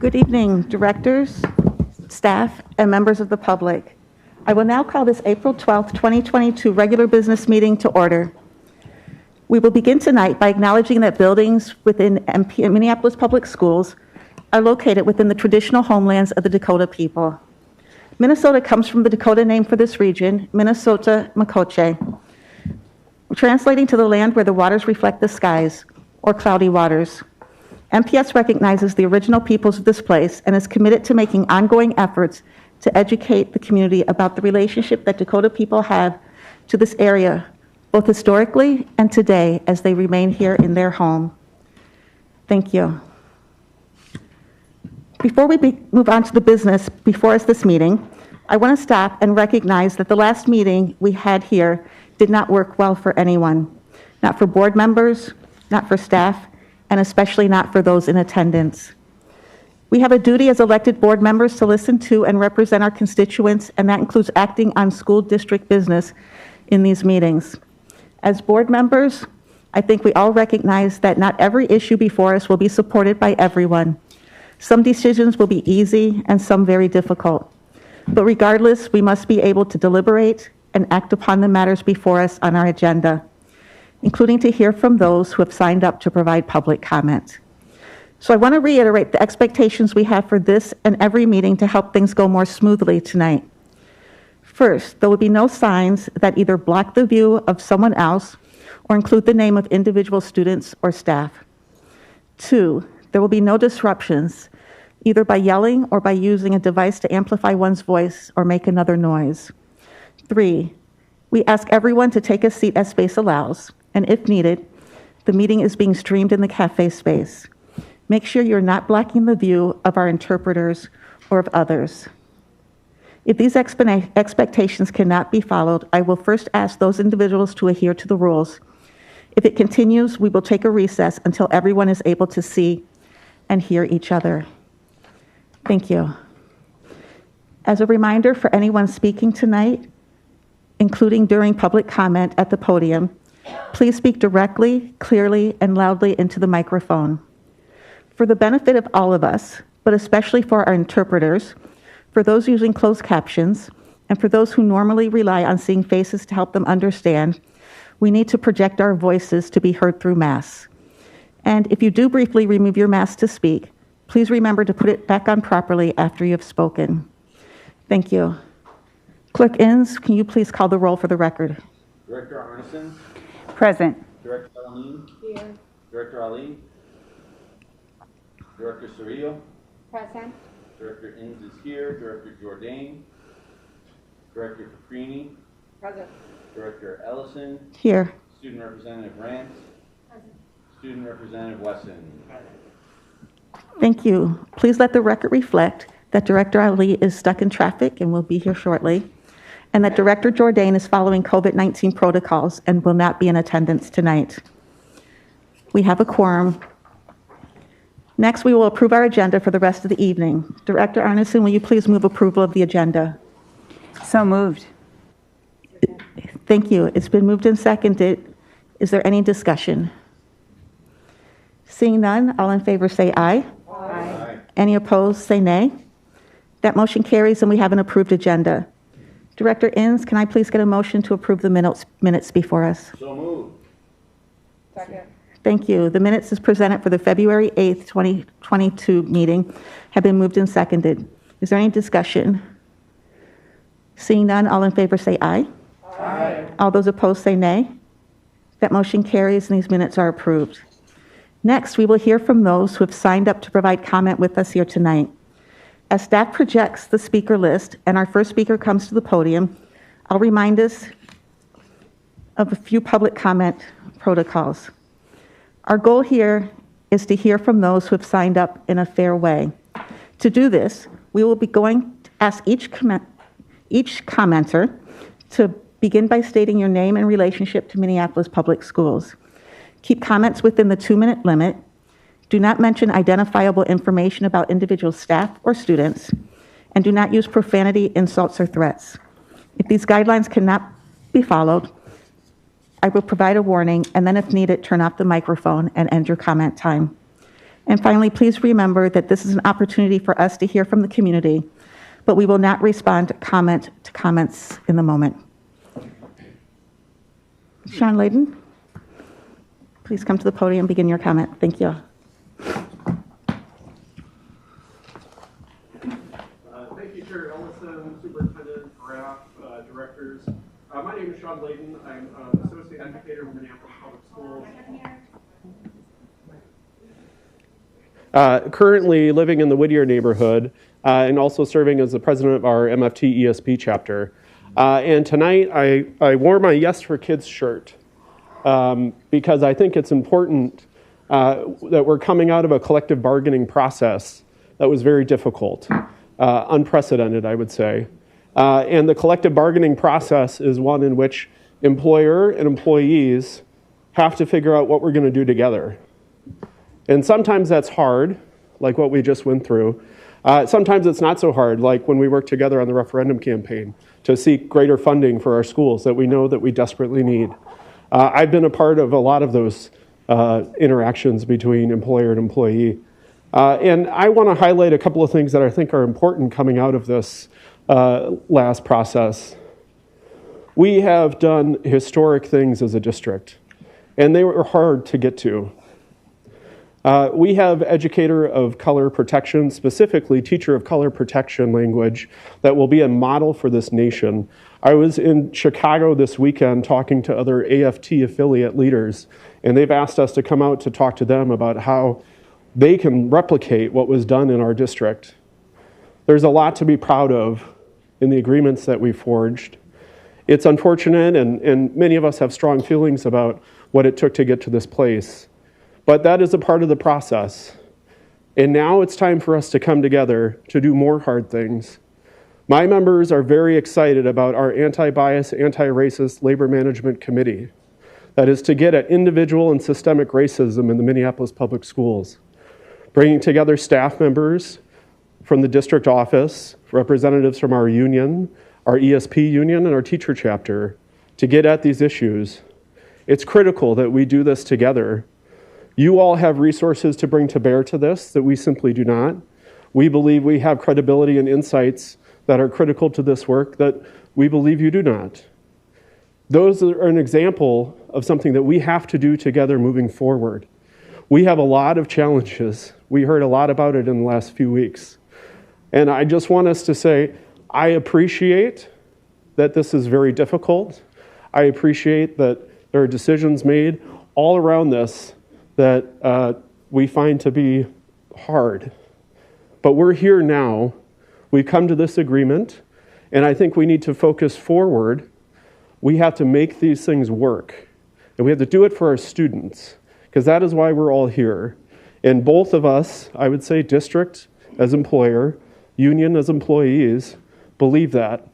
Good evening, directors, staff, and members of the public. I will now call this April 12th, 2022 regular business meeting to order. We will begin tonight by acknowledging that buildings within Minneapolis Public Schools are located within the traditional homelands of the Dakota people. Minnesota comes from the Dakota name for this region, Minnesota Makoche, translating to the land where the waters reflect the skies, or cloudy waters. MPS recognizes the original peoples of this place and is committed to making ongoing efforts to educate the community about the relationship that Dakota people have to this area, both historically and today as they remain here in their home. Thank you. Before we move on to the business before us this meeting, I want to stop and recognize that the last meeting we had here did not work well for anyone, not for board members, not for staff, and especially not for those in attendance. We have a duty as elected board members to listen to and represent our constituents, and that includes acting on school district business in these meetings. As board members, I think we all recognize that not every issue before us will be supported by everyone. Some decisions will be easy and some very difficult. But regardless, we must be able to deliberate and act upon the matters before us on our agenda, including to hear from those who have signed up to provide public comment. So I want to reiterate the expectations we have for this and every meeting to help things go more smoothly tonight. First, there will be no signs that either block the view of someone else or include the name of individual students or staff. Two, there will be no disruptions, either by yelling or by using a device to amplify one's voice or make another noise. Three, we ask everyone to take a seat as space allows, and if needed, the meeting is being streamed in the cafe space. Make sure you're not blocking the view of our interpreters or of others. If these expectations cannot be followed, I will first ask those individuals to adhere to the rules. If it continues, we will take a recess until everyone is able to see and hear each other. Thank you. As a reminder for anyone speaking tonight, including during public comment at the podium, please speak directly, clearly, and loudly into the microphone. For the benefit of all of us, but especially for our interpreters, for those using closed captions, and for those who normally rely on seeing faces to help them understand, we need to project our voices to be heard through masks. And if you do briefly remove your mask to speak, please remember to put it back on properly after you have spoken. Thank you. Clerk Inns, can you please call the roll for the record? Director Arneson? Present. Director Aline? Here. Director Ali? Director Cerrillo? Present. Director Inns is here. Director Jordan? Director Caprini? Present. Director Ellison? Here. Student Representative Rance? Present. Student Representative Wesson? Thank you. Please let the record reflect that Director Ali is stuck in traffic and will be here shortly, and that Director Jordan is following COVID-19 protocols and will not be in attendance tonight. We have a quorum. Next, we will approve our agenda for the rest of the evening. Director Arneson, will you please move approval of the agenda? So moved. Thank you. It's been moved and seconded. Is there any discussion? Seeing none, all in favor say aye. Aye. Any opposed, say nay. That motion carries and we have an approved agenda. Director Inns, can I please get a motion to approve the minutes before us? So moved. Second. Thank you. The minutes as presented for the February 8th, 2022 meeting have been moved and seconded. Is there any discussion? Seeing none, all in favor say aye. Aye. All those opposed say nay. That motion carries and these minutes are approved. Next, we will hear from those who have signed up to provide comment with us here tonight. As staff projects the speaker list and our first speaker comes to the podium, I'll remind us of a few public comment protocols. Our goal here is to hear from those who have signed up in a fair way. To do this, we will be going to ask each commenter to begin by stating your name and relationship to Minneapolis Public Schools. Keep comments within the 2-minute limit. Do not mention identifiable information about individual staff or students, and do not use profanity, insults, or threats. If these guidelines cannot be followed, I will provide a warning, and then if needed, turn off the microphone and end your comment time. And finally, please remember that this is an opportunity for us to hear from the community, but we will not respond to comments in the moment. Shawn Layton, please come to the podium and begin your comment. Thank you. Thank you, Chair Ellison, Superintendent, Perez, directors. My name is Shawn Layton. I'm an associate educator with Minneapolis Public Schools. Currently living in the Whittier neighborhood and also serving as the president of our MFT ESP chapter. And tonight I wore my Yes for Kids shirt because I think it's important that we're coming out of a collective bargaining process that was very difficult, unprecedented, I would say. And the collective bargaining process is one in which employer and employees have to figure out what we're going to do together. And sometimes that's hard, like what we just went through. Sometimes it's not so hard, like when we worked together on the referendum campaign to seek greater funding for our schools that we know that we desperately need. I've been a part of a lot of those interactions between employer and employee. And I want to highlight a couple of things that I think are important coming out of this last process. We have done historic things as a district, and they were hard to get to. We have educator of color protection, specifically teacher of color protection language that will be a model for this nation. I was in Chicago this weekend talking to other AFT affiliate leaders, and they've asked us to come out to talk to them about how they can replicate what was done in our district. There's a lot to be proud of in the agreements that we forged. It's unfortunate, and many of us have strong feelings about what it took to get to this place. But that is a part of the process. And now it's time for us to come together to do more hard things. My members are very excited about our anti-bias, anti-racist labor management committee. That is to get at individual and systemic racism in the Minneapolis public schools. Bringing together staff members from the district office, representatives from our union, our ESP union, and our teacher chapter to get at these issues. It's critical that we do this together. You all have resources to bring to bear to this that we simply do not. We believe we have credibility and insights that are critical to this work that we believe you do not. Those are an example of something that we have to do together moving forward. We have a lot of challenges. We heard a lot about it in the last few weeks. And I just want us to say, I appreciate that this is very difficult. I appreciate that there are decisions made all around this that we find to be hard. But we're here now. We've come to this agreement, and I think we need to focus forward. We have to make these things work, and we have to do it for our students, because that is why we're all here. And both of us, I would say district as employer, union as employees, believe that.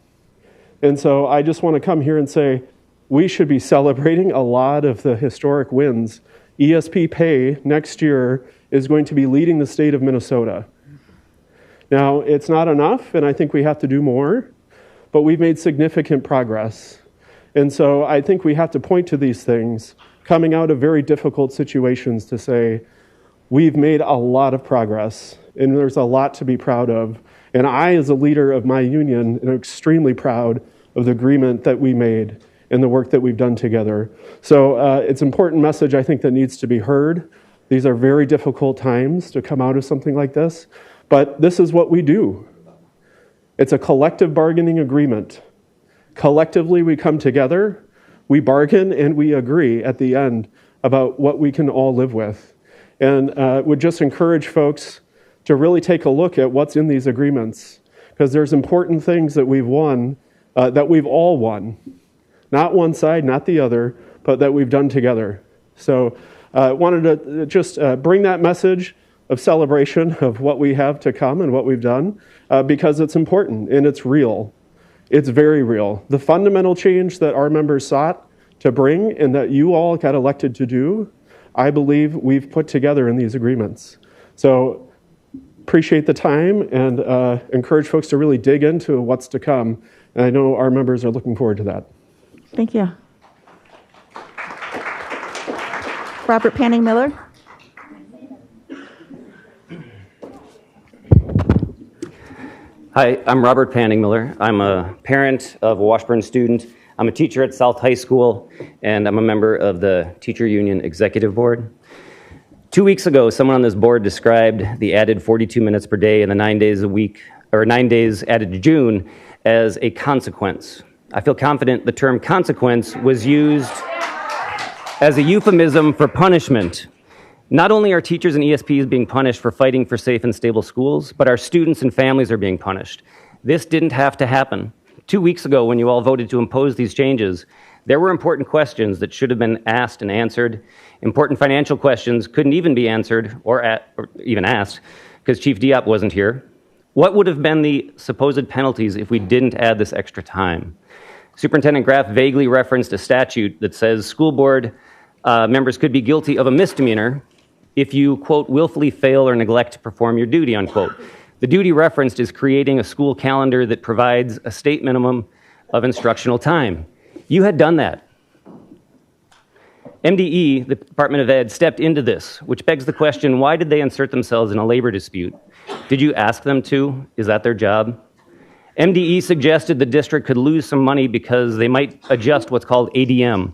And so I just want to come here and say, we should be celebrating a lot of the historic wins. ESP pay next year is going to be leading the state of Minnesota. Now, it's not enough, and I think we have to do more, but we've made significant progress. And so I think we have to point to these things coming out of very difficult situations to say, we've made a lot of progress, and there's a lot to be proud of. And I, as a leader of my union, am extremely proud of the agreement that we made and the work that we've done together. So it's an important message, I think, that needs to be heard. These are very difficult times to come out of something like this, but this is what we do. It's a collective bargaining agreement. Collectively, we come together, we bargain, and we agree at the end about what we can all live with. And would just encourage folks to really take a look at what's in these agreements, because there's important things that we've won, that we've all won. Not one side, not the other, but that we've done together. So I wanted to just bring that message of celebration of what we have to come and what we've done, because it's important and it's real. It's very real. The fundamental change that our members sought to bring and that you all got elected to do, I believe we've put together in these agreements. So appreciate the time and encourage folks to really dig into what's to come. And I know our members are looking forward to that. Thank you. Robert Panning Miller. Hi, I'm Robert Panningmiller. I'm a parent of a Washburn student. I'm a teacher at South High School, and I'm a member of the Teacher Union Executive Board. 2 weeks ago, someone on this board described the added 42 minutes per day and the 9 days a week, or 9 days added to June, as a consequence. I feel confident the term consequence was used as a euphemism for punishment. Not only are teachers and ESPs being punished for fighting for safe and stable schools, but our students and families are being punished. This didn't have to happen. 2 weeks ago, when you all voted to impose these changes, there were important questions that should have been asked and answered. Important financial questions couldn't even be answered or even asked because Chief Diop wasn't here. What would have been the supposed penalties if we didn't add this extra time? Superintendent Graff vaguely referenced a statute that says school board members could be guilty of a misdemeanor if you, quote, willfully fail or neglect to perform your duty, unquote. The duty referenced is creating a school calendar that provides a state minimum of instructional time. You had done that. MDE, the Department of Ed, stepped into this, which begs the question, why did they insert themselves in a labor dispute? Did you ask them to? Is that their job? MDE suggested the district could lose some money because they might adjust what's called ADM.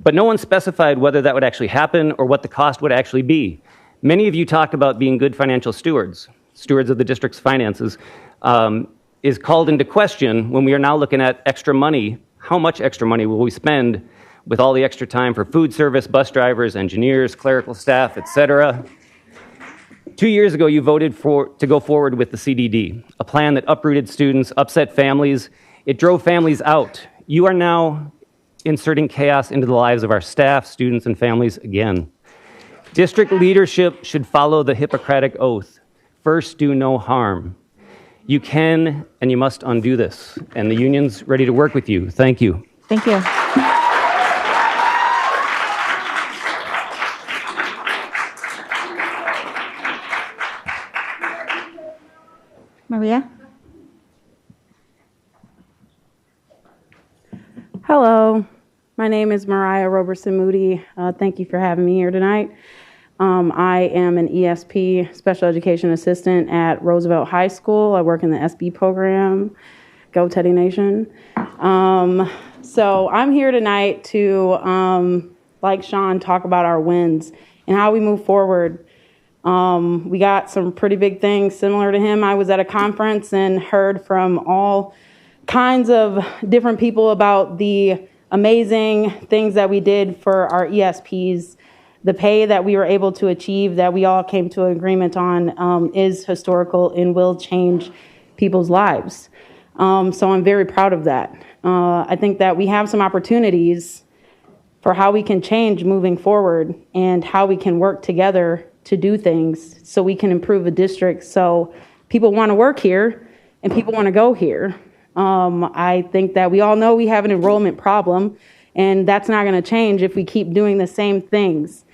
But no one specified whether that would actually happen or what the cost would actually be. Many of you talk about being good financial stewards of the district's finances, is called into question when we are now looking at extra money. How much extra money will we spend with all the extra time for food service, bus drivers, engineers, clerical staff, etc.? 2 years ago, you voted to go forward with the CDD, a plan that uprooted students, upset families. It drove families out. You are now inserting chaos into the lives of our staff, students, and families again. District leadership should follow the Hippocratic Oath. First, do no harm. You can and you must undo this, and the union's ready to work with you. Thank you. Thank you. Maria? Hello, my name is Mariah Roberson Moody. Thank you for having me here tonight. I am an ESP special education assistant at Roosevelt High School. I work in the SB program. Go Teddy Nation. So I'm here tonight to, like Shawn, talk about our wins and how we move forward. We got some pretty big things similar to him. I was at a conference and heard from all kinds of different people about the amazing things that we did for our ESPs. The pay that we were able to achieve, that we all came to an agreement on, is historical and will change people's lives. So I'm very proud of that. I think that we have some opportunities for how we can change moving forward and how we can work together to do things so we can improve a district so people want to work here and people want to go here. I think that we all know we have an enrollment problem, and that's not going to change if we keep doing the same things.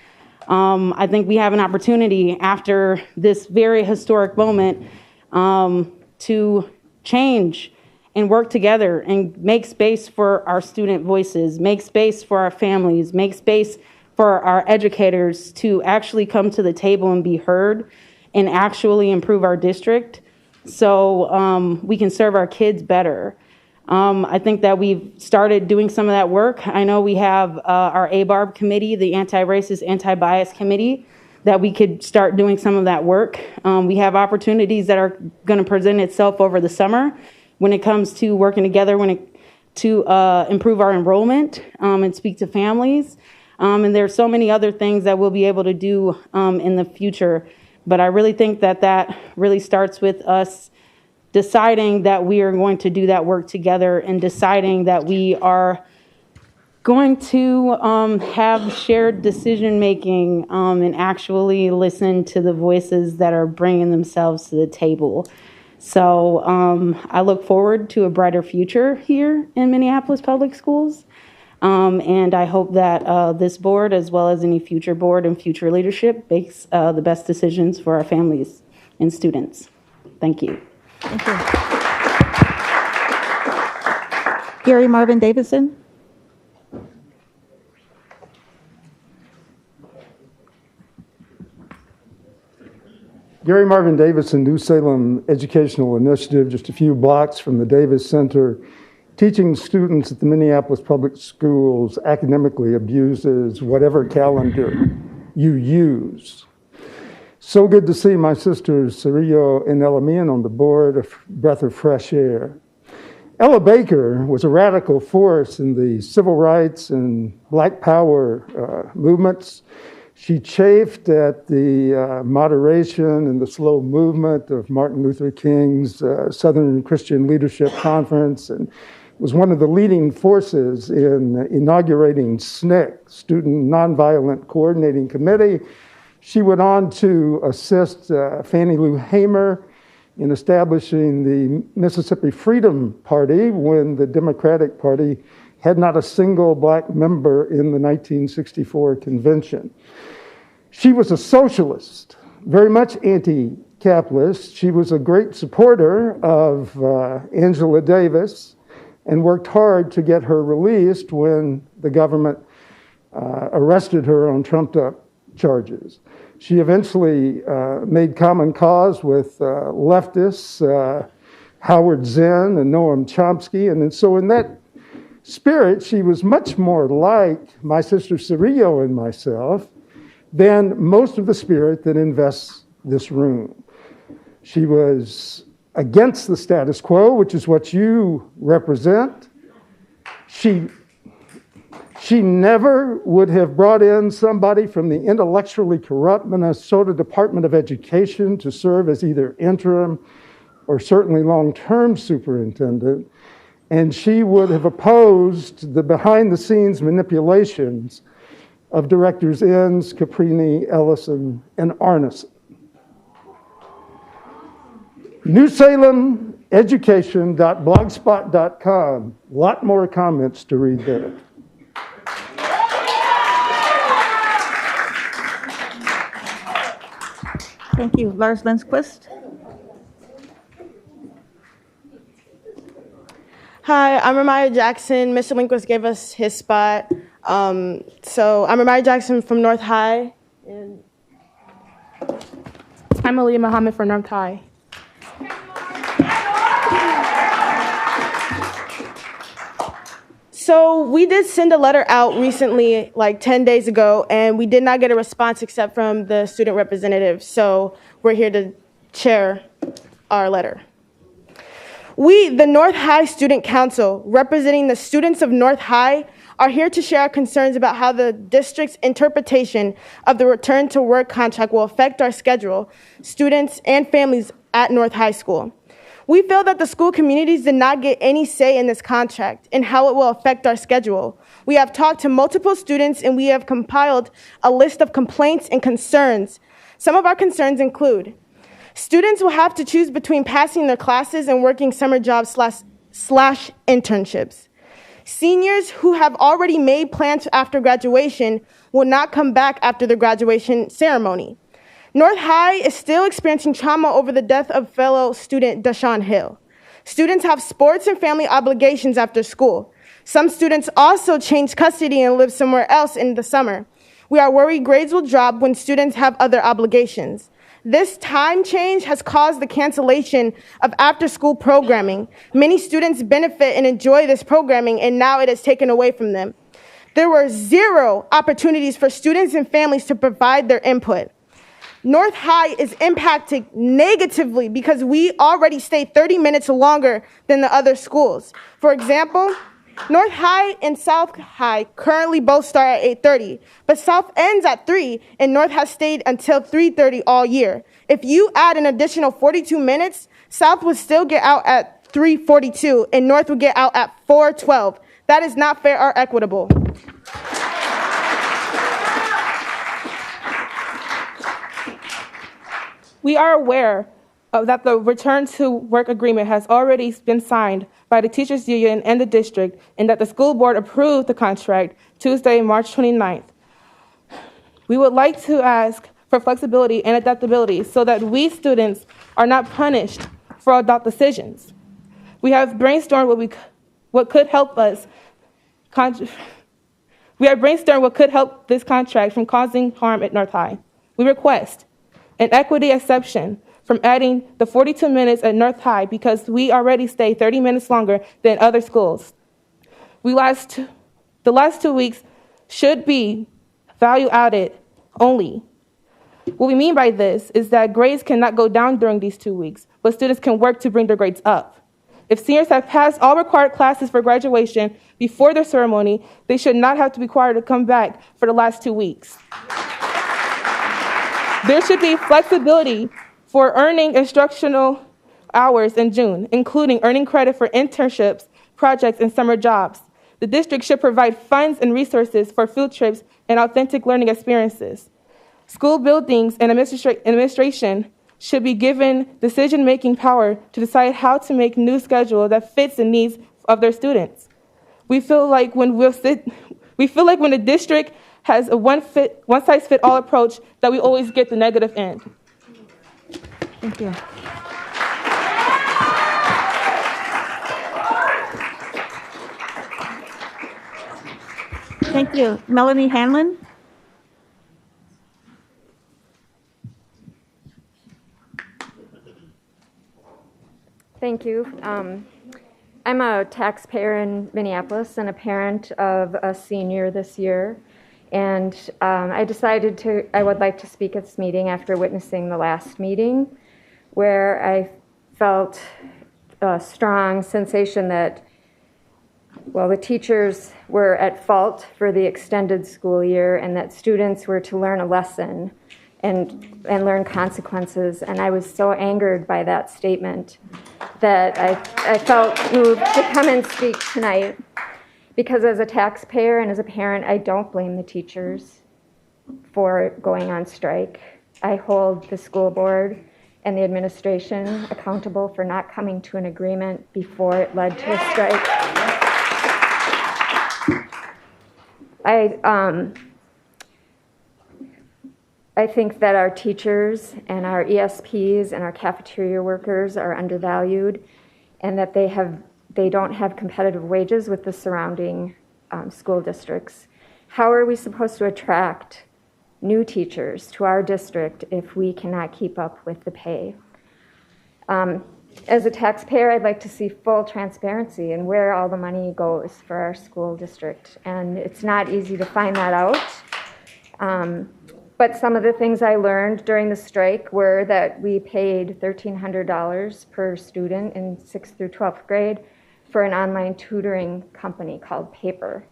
I think we have an opportunity after this very historic moment to change and work together and make space for our student voices, make space for our families, make space for our educators to actually come to the table and be heard and actually improve our district so we can serve our kids better. I think that we've started doing some of that work. I know we have our ABARB committee, the Anti-Racist, Anti-Bias Committee, that we could start doing some of that work. We have opportunities that are going to present itself over the summer when it comes to working together to improve our enrollment and speak to families. And there's so many other things that we'll be able to do in the future. But I really think that that really starts with us deciding that we are going to do that work together and deciding that we are going to have shared decision making and actually listen to the voices that are bringing themselves to the table. So I look forward to a brighter future here in Minneapolis Public Schools. And I hope that this board, as well as any future board and future leadership, makes the best decisions for our families and students. Thank you. Thank you. Gary Marvin Davison. Gary Marvin Davis and New Salem Educational Initiative, just a few blocks from the Davis Center, teaching students at the Minneapolis Public Schools academically abuses whatever calendar you use. So good to see my sisters Cirillo and Elamian on the board, a breath of fresh air. Ella Baker was a radical force in the civil rights and Black Power movements. She chafed at the moderation and the slow movement of Martin Luther King's Southern Christian Leadership Conference, and was one of the leading forces in inaugurating SNCC, Student Nonviolent Coordinating Committee. She went on to assist Fannie Lou Hamer in establishing the Mississippi Freedom Party when the Democratic Party had not a single black member in the 1964 convention. She was a socialist, very much anti-capitalist. She was a great supporter of Angela Davis and worked hard to get her released when the government arrested her on trumped-up charges. She eventually made common cause with leftists, Howard Zinn and Noam Chomsky, and so in that spirit, she was much more like my sister Cirillo and myself than most of the spirit that invests this room. She was against the status quo, which is what you represent. She never would have brought in somebody from the intellectually corrupt Minnesota Department of Education to serve as either interim or certainly long-term superintendent, and she would have opposed the behind-the-scenes manipulations of directors Enns, Caprini, Ellison, and Arneson. NewSalemEducation.blogspot.com. A lot more comments to read there. Thank you. Lars Lindquist. Hi, I'm Mariah Jackson. Mr. Lindquist gave us his spot. So I'm Mariah Jackson from North High. And I'm Aaliyah Muhammad from North High. So we did send a letter out recently, like 10 days ago, and we did not get a response except from the student representative. So we're here to share our letter. We, the North High Student Council, representing the students of North High, are here to share our concerns about how the district's interpretation of the return to work contract will affect our schedule, students, and families at North High School. We feel that the school communities did not get any say in this contract and how it will affect our schedule. We have talked to multiple students and we have compiled a list of complaints and concerns. Some of our concerns include students will have to choose between passing their classes and working summer jobs slash internships. Seniors who have already made plans after graduation will not come back after the graduation ceremony. North High is still experiencing trauma over the death of fellow student Deshaun Hill. Students have sports and family obligations after school. Some students also change custody and live somewhere else in the summer. We are worried grades will drop when students have other obligations. This time change has caused the cancellation of after-school programming. Many students benefit and enjoy this programming, and now it is taken away from them. There were 0 opportunities for students and families to provide their input. North High is impacted negatively because we already stay 30 minutes longer than the other schools. For example, North High and South High currently both start at 8:30, but South ends at 3, and North has stayed until 3:30 all year. If you add an additional 42 minutes, South would still get out at 3:42, and North would get out at 4:12. That is not fair or equitable. We are aware that the return to work agreement has already been signed by the teachers union and the district, and that the school board approved the contract Tuesday, March 29th. We would like to ask for flexibility and adaptability so that we students are not punished for adult decisions. We have brainstormed what could help us. We have brainstormed what could help this contract from causing harm at North High. We request an equity exception from adding the 42 minutes at North High because we already stay 30 minutes longer than other schools. The last 2 weeks should be value added only. What we mean by this is that grades cannot go down during these 2 weeks, but students can work to bring their grades up. If seniors have passed all required classes for graduation before their ceremony, they should not have to be required to come back for the last 2 weeks. There should be flexibility for earning instructional hours in June, including earning credit for internships, projects, and summer jobs. The district should provide funds and resources for field trips and authentic learning experiences. School buildings and administration should be given decision-making power to decide how to make new schedule that fits the needs of their students. We feel like when the district has a one-size-fits-all approach that we always get the negative end. Thank you. Thank you. Melanie Hanlon? Thank you. I'm a taxpayer in Minneapolis and a parent of a senior this year. And I decided I would like to speak at this meeting after witnessing the last meeting, where I felt a strong sensation that, well, the teachers were at fault for the extended school year and that students were to learn a lesson and learn consequences. And I was so angered by that statement that I felt moved to come and speak tonight. Because as a taxpayer and as a parent, I don't blame the teachers for going on strike. I hold the school board and the administration accountable for not coming to an agreement before it led to a strike. I think that our teachers and our ESPs and our cafeteria workers are undervalued and that they don't have competitive wages with the surrounding school districts. How are we supposed to attract new teachers to our district if we cannot keep up with the pay? As a taxpayer, I'd like to see full transparency in where all the money goes for our school district. And it's not easy to find that out. But some of the things I learned during the strike were that we paid $1,300 per student in 6th through 12th grade for an online tutoring company called Paper.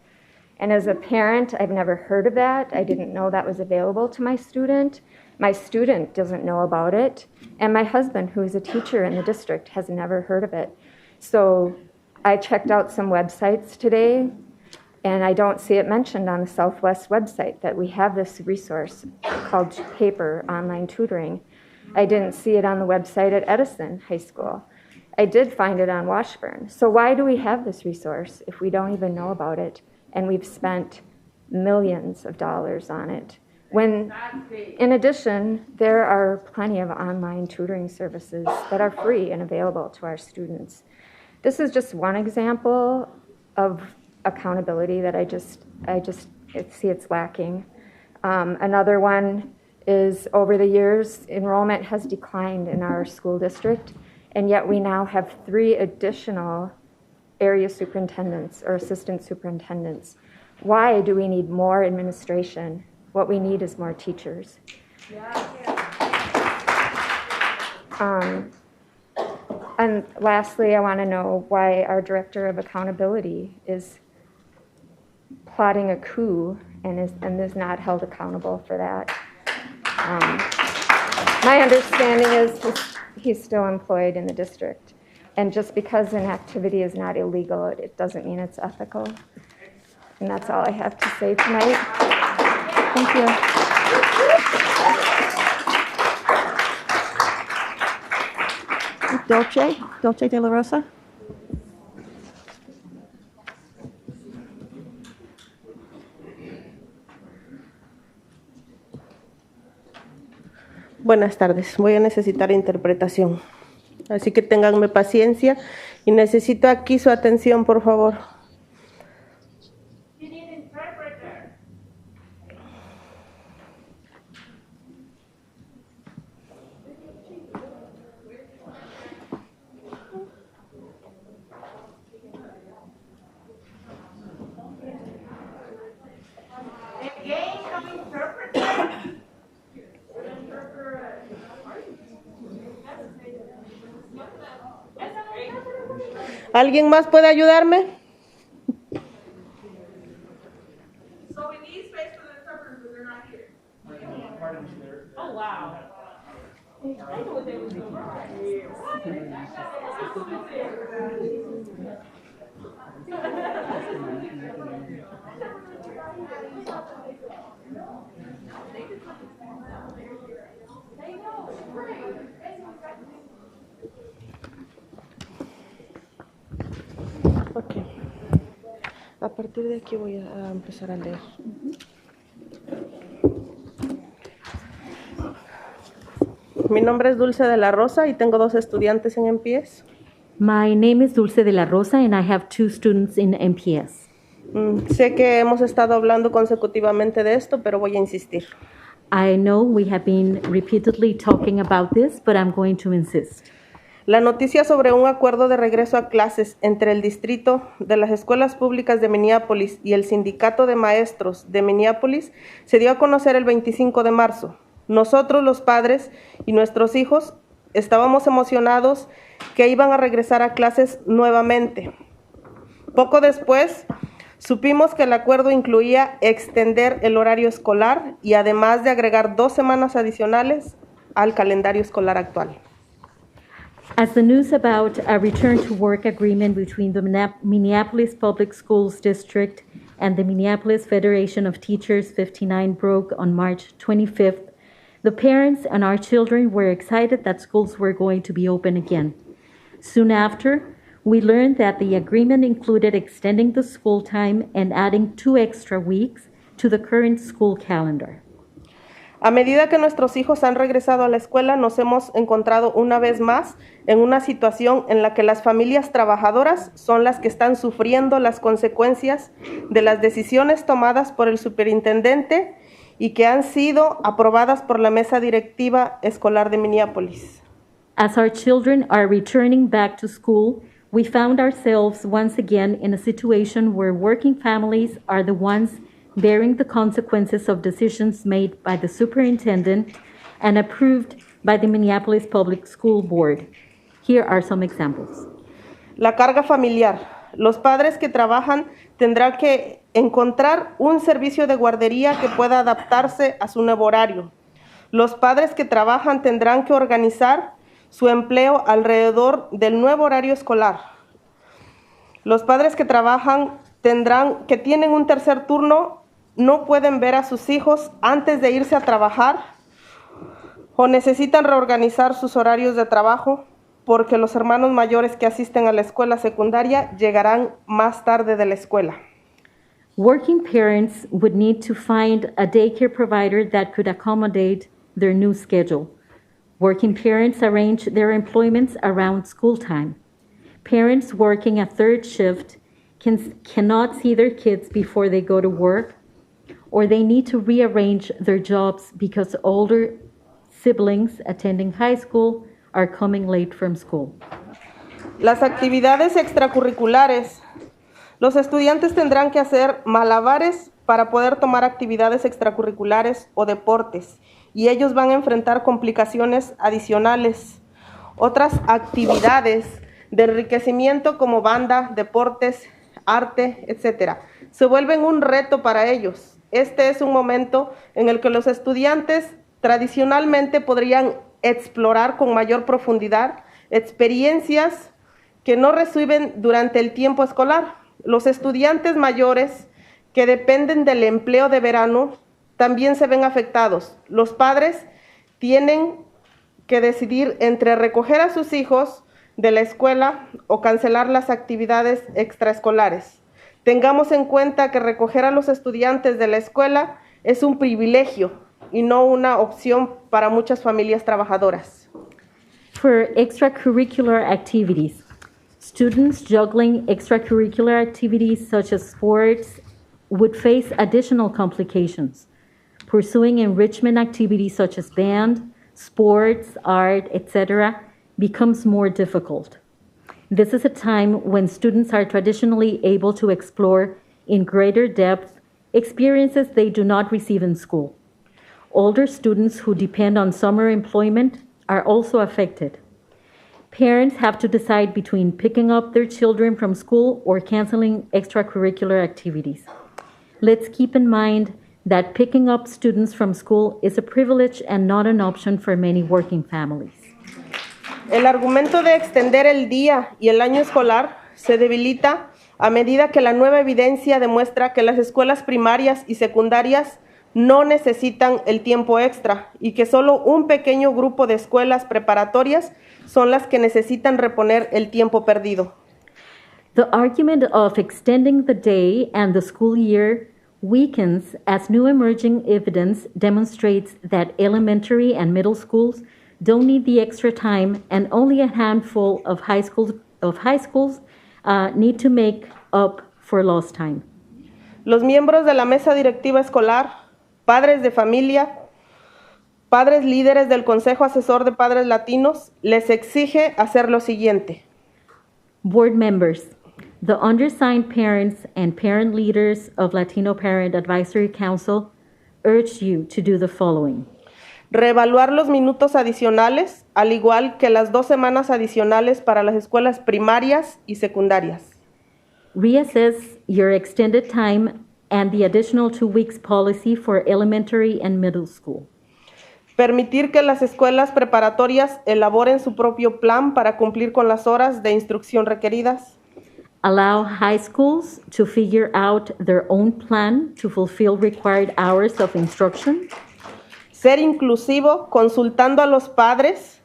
And as a parent, I've never heard of that. I didn't know that was available to my student. My student doesn't know about it. And my husband, who is a teacher in the district, has never heard of it. So I checked out some websites today, and I don't see it mentioned on the Southwest website that we have this resource called Paper Online Tutoring. I didn't see it on the website at Edison High School. I did find it on Washburn. So why do we have this resource if we don't even know about it and we've spent millions of dollars on it? When, in addition, there are plenty of online tutoring services that are free and available to our students. This is just one example of accountability that I see it's lacking. Another one is over the years, enrollment has declined in our school district, and yet we now have 3 additional area superintendents or assistant superintendents. Why do we need more administration? What we need is more teachers. And lastly, I want to know why our director of accountability is plotting a coup and is not held accountable for that. My understanding is he's still employed in the district. And just because an activity is not illegal, it doesn't mean it's ethical. And that's all I have to say tonight. Thank you. Dulce de la Rosa. Buenas tardes, voy a necesitar interpretación, así que ténganme paciencia y necesito aquí su atención, por favor. ¿Alguien más puede ayudarme? Ok. A partir de aquí voy a empezar a leer. Mi nombre es Dulce de la Rosa y tengo 2 estudiantes en MPS. My name is Dulce de la Rosa, and I have 2 students in MPS. Sé que hemos estado hablando consecutivamente de esto, pero voy a insistir. I know we have been repeatedly talking about this, but I'm going to insist. La noticia sobre un acuerdo de regreso a clases entre el Distrito de las Escuelas Públicas de Minneapolis y el Sindicato de Maestros de Minneapolis se dio a conocer el 25 de marzo. Nosotros, los padres y nuestros hijos, estábamos emocionados que iban a regresar a clases nuevamente. Poco después, supimos que el acuerdo incluía extender el horario escolar y además de agregar 2 semanas adicionales al calendario escolar actual. As the news about a return to work agreement between the Minneapolis Public Schools District and the Minneapolis Federation of Teachers 59 broke on March 25th, the parents and our children were excited that schools were going to be open again. Soon after, we learned that the agreement included extending the school time and adding 2 extra weeks to the current school calendar. A medida que nuestros hijos han regresado a la escuela, nos hemos encontrado una vez más en una situación en la que las familias trabajadoras son las que están sufriendo las consecuencias de las decisiones tomadas por el superintendente y que han sido aprobadas por la mesa directiva escolar de Minneapolis. As our children are returning back to school, we found ourselves once again in a situation where working families are the ones bearing the consequences of decisions made by the superintendent and approved by the Minneapolis Public School Board. Here are some examples. La carga familiar. Los padres que trabajan tendrán que encontrar un servicio de guardería que pueda adaptarse a su nuevo horario. Los padres que trabajan tendrán que organizar su empleo alrededor del nuevo horario escolar. Los padres que trabajan que tienen un tercer turno no pueden ver a sus hijos antes de irse a trabajar o necesitan reorganizar sus horarios de trabajo porque los hermanos mayores que asisten a la escuela secundaria llegarán más tarde de la escuela. Working parents would need to find a daycare provider that could accommodate their new schedule. Working parents arrange their employments around school time. Parents working a third shift cannot see their kids before they go to work, or they need to rearrange their jobs because older siblings attending high school are coming late from school. Las actividades extracurriculares. Los estudiantes tendrán que hacer malabares para poder tomar actividades extracurriculares o deportes, y ellos van a enfrentar complicaciones adicionales. Otras actividades de enriquecimiento como banda, deportes, arte, etc., se vuelven un reto para ellos. Este es un momento en el que los estudiantes tradicionalmente podrían explorar con mayor profundidad experiencias que no reciben durante el tiempo escolar. Los estudiantes mayores que dependen del empleo de verano también se ven afectados. Los padres tienen que decidir entre recoger a sus hijos de la escuela o cancelar las actividades extraescolares. Tengamos en cuenta que recoger a los estudiantes de la escuela es un privilegio y no una opción para muchas familias trabajadoras. For extracurricular activities, students juggling extracurricular activities such as sports would face additional complications. Pursuing enrichment activities such as band, sports, art, etc. becomes more difficult. This is a time when students are traditionally able to explore in greater depth experiences they do not receive in school. Older students who depend on summer employment are also affected. Parents have to decide between picking up their children from school or canceling extracurricular activities. Let's keep in mind that picking up students from school is a privilege and not an option for many working families. El argumento de extender el día y el año escolar se debilita a medida que la nueva evidencia demuestra que las escuelas primarias y secundarias no necesitan el tiempo extra y que solo un pequeño grupo de escuelas preparatorias son las que necesitan reponer el tiempo perdido. The argument of extending the day and the school year weakens as new emerging evidence demonstrates that elementary and middle schools don't need the extra time, and only a handful of high schools need to make up for lost time. Los miembros de la mesa directiva escolar, padres de familia, padres líderes del Consejo Asesor de Padres Latinos, les exige hacer lo siguiente. Board members, the undersigned parents and parent leaders of Latino Parent Advisory Council urge you to do the following. Reevaluar los minutos adicionales, al igual que las 2 semanas adicionales para las escuelas primarias y secundarias. Reassess your extended time and the additional 2 weeks policy for elementary and middle school. Permitir que las escuelas preparatorias elaboren su propio plan para cumplir con las horas de instrucción requeridas. Allow high schools to figure out their own plan to fulfill required hours of instruction. Ser inclusivo, consultando a los padres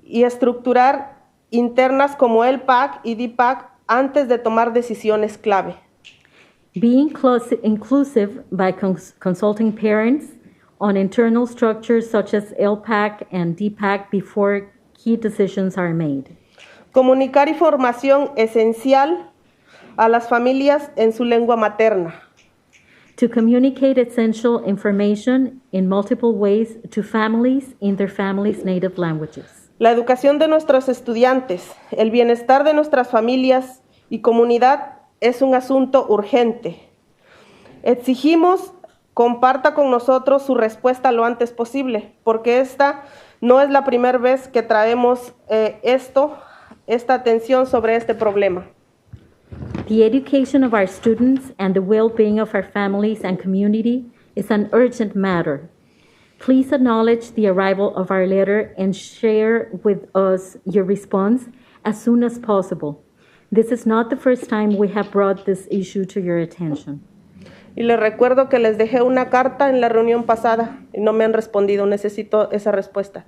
y estructurar internas como el PAC y DPAC antes de tomar decisiones clave. Be inclusive by consulting parents on internal structures such as LPAC and DPAC before key decisions are made. Comunicar información esencial a las familias en su lengua materna. To communicate essential information in multiple ways to families in their families' native languages. La educación de nuestros estudiantes, el bienestar de nuestras familias y comunidad es un asunto urgente. Exigimos comparta con nosotros su respuesta lo antes posible, porque esta no es la primera vez que traemos esta atención sobre este problema. The education of our students and the well-being of our families and community is an urgent matter. Please acknowledge the arrival of our letter and share with us your response as soon as possible. This is not the first time we have brought this issue to your attention. Y les recuerdo que les dejé una carta en la reunión pasada y no me han respondido. Necesito esa respuesta.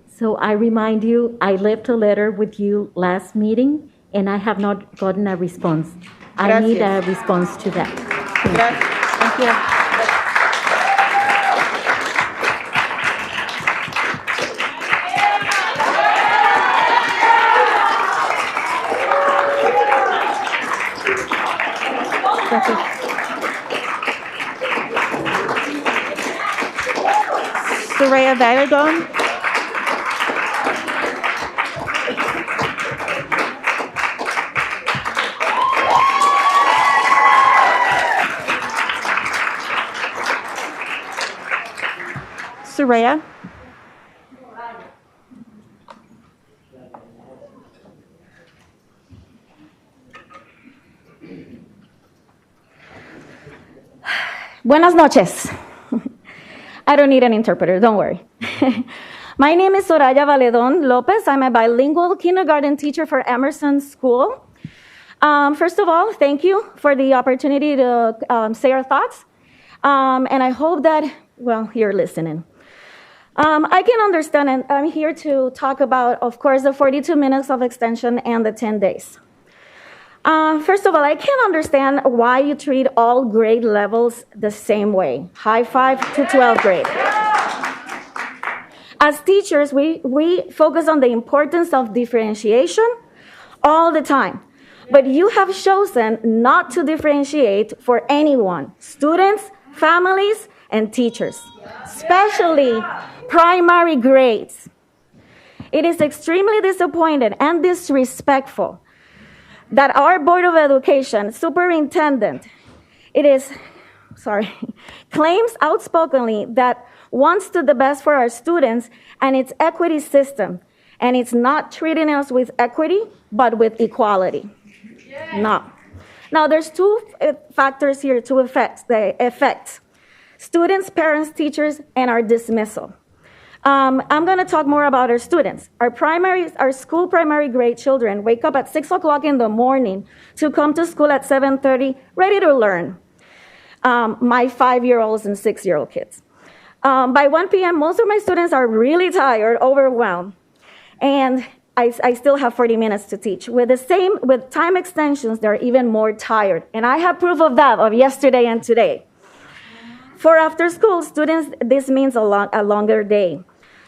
So I remind you, I left a letter with you last meeting and I have not gotten a response. I need a response to that. Gracias. Thank you. Sylvia Del Verano. Soraya. Buenas noches. I don't need an interpreter, don't worry. My name is Soraya Valedon Lopez. I'm a bilingual kindergarten teacher for Emerson School. First of all, thank you for the opportunity to say our thoughts. And I hope that, well, you're listening. I can understand, and I'm here to talk about, of course, the 42 minutes of extension and the 10 days. First of all, I can't understand why you treat all grade levels the same way, high 5 to 12th grade. As teachers, we focus on the importance of differentiation all the time. But you have chosen not to differentiate for anyone, students, families, and teachers, especially primary grades. It is extremely disappointing and disrespectful that our Board of Education superintendent, claims outspokenly that wants to the best for our students and its equity system, And it's not treating us with equity, but with equality. No. Now, there's two factors here, two effects. The effects: students, parents, teachers, and our dismissal. I'm going to talk more about our students. Our school primary grade children wake up at 6 o'clock in the morning to come to school at 7:30, ready to learn. My 5-year-olds and 6-year-old kids. By 1 p.m., most of my students are really tired, overwhelmed, and I still have 40 minutes to teach. With time extensions, they're even more tired, and I have proof of that, of yesterday and today. For after-school students, this means a longer day.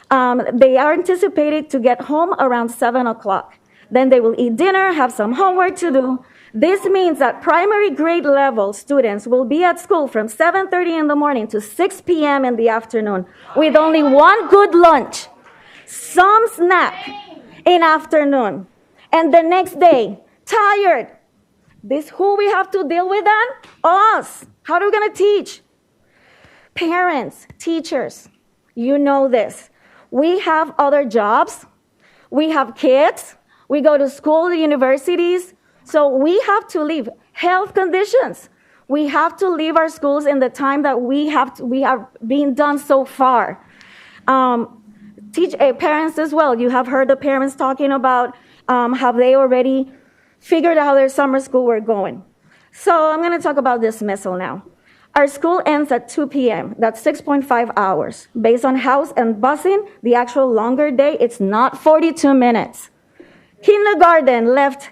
They are anticipated to get home around 7 o'clock. Then they will eat dinner, have some homework to do. This means that primary grade level students will be at school from 7:30 in the morning to 6 p.m. in the afternoon with only one good lunch, some snack in afternoon, and the next day, tired. Who we have to deal with then? Us. How are we going to teach? Parents, teachers, you know this. We have other jobs. We have kids. We go to school, universities. So we have to leave. Health conditions. We have to leave our schools in the time that we have been done so far. Parents as well. You have heard the parents talking about how they already figured out how their summer school were going. So I'm going to talk about dismissal now. Our school ends at 2 p.m. That's 6.5 hours. Based on house and busing, the actual longer day, it's not 42 minutes. Kindergarten left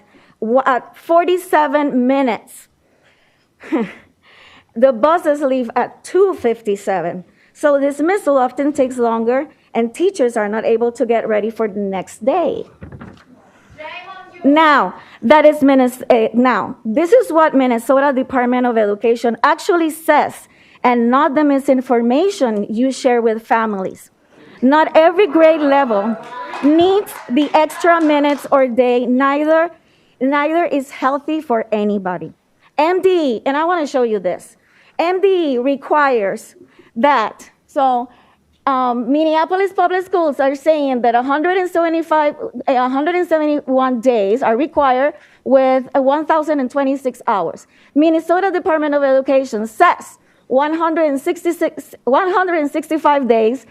at 47 minutes. The buses leave at 2:57. So dismissal often takes longer, and teachers are not able to get ready for the next day. Now, this is what Minnesota Department of Education actually says, and not the misinformation you share with families. Not every grade level needs the extra minutes or day. Neither is healthy for anybody. MDE, and I want to show you this. MDE requires that. So Minneapolis Public Schools are saying that 171 days are required with 1,026 hours. Minnesota Department of Education says 165 days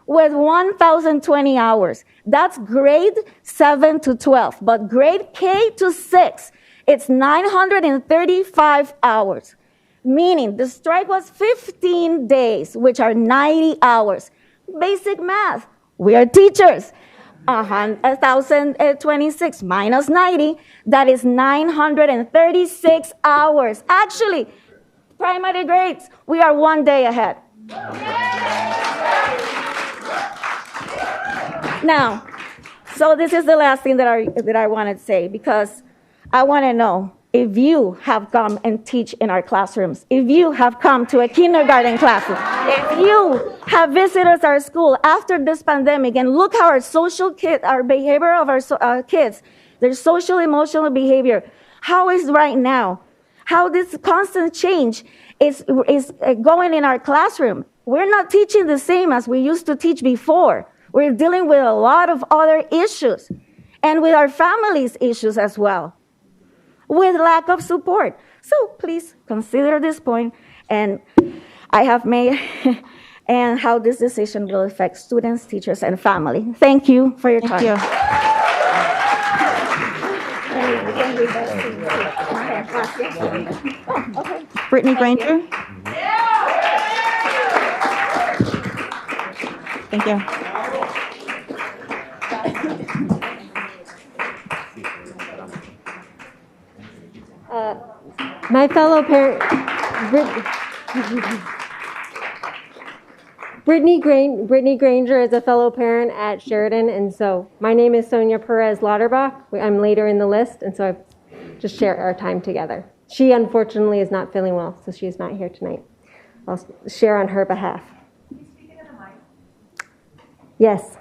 with 1,020 hours. That's grade 7 to 12. But grade K to 6, it's 935 hours. Meaning the strike was 15 days, which are 90 hours. Basic math. We are teachers. 1,026 minus 90, that is 936 hours. Actually, primary grades, we are 1 day ahead. Now, so this is the last thing that I want to say, because I want to know if you have come and teach in our classrooms, if you have come to a kindergarten classroom, if you have visited our school after this pandemic and look how our behavior of our kids, their social emotional behavior, how is right now, how this constant change is going in our classroom. We're not teaching the same as we used to teach before. We're dealing with a lot of other issues, and with our families' issues as well, with lack of support. So please consider this point, and I have made, and how this decision will affect students, teachers, and family. Thank you for your time. Thank you. Brittany Granger. Thank you. My fellow parent, Brittany Granger is a fellow parent at Sheridan, and so my name is Sonia Perez Lauterbach. I'm later in the list, and so I just share our time together. She unfortunately is not feeling well, so she is not here tonight. I'll share on her behalf. Can you speak into the mic? Yes.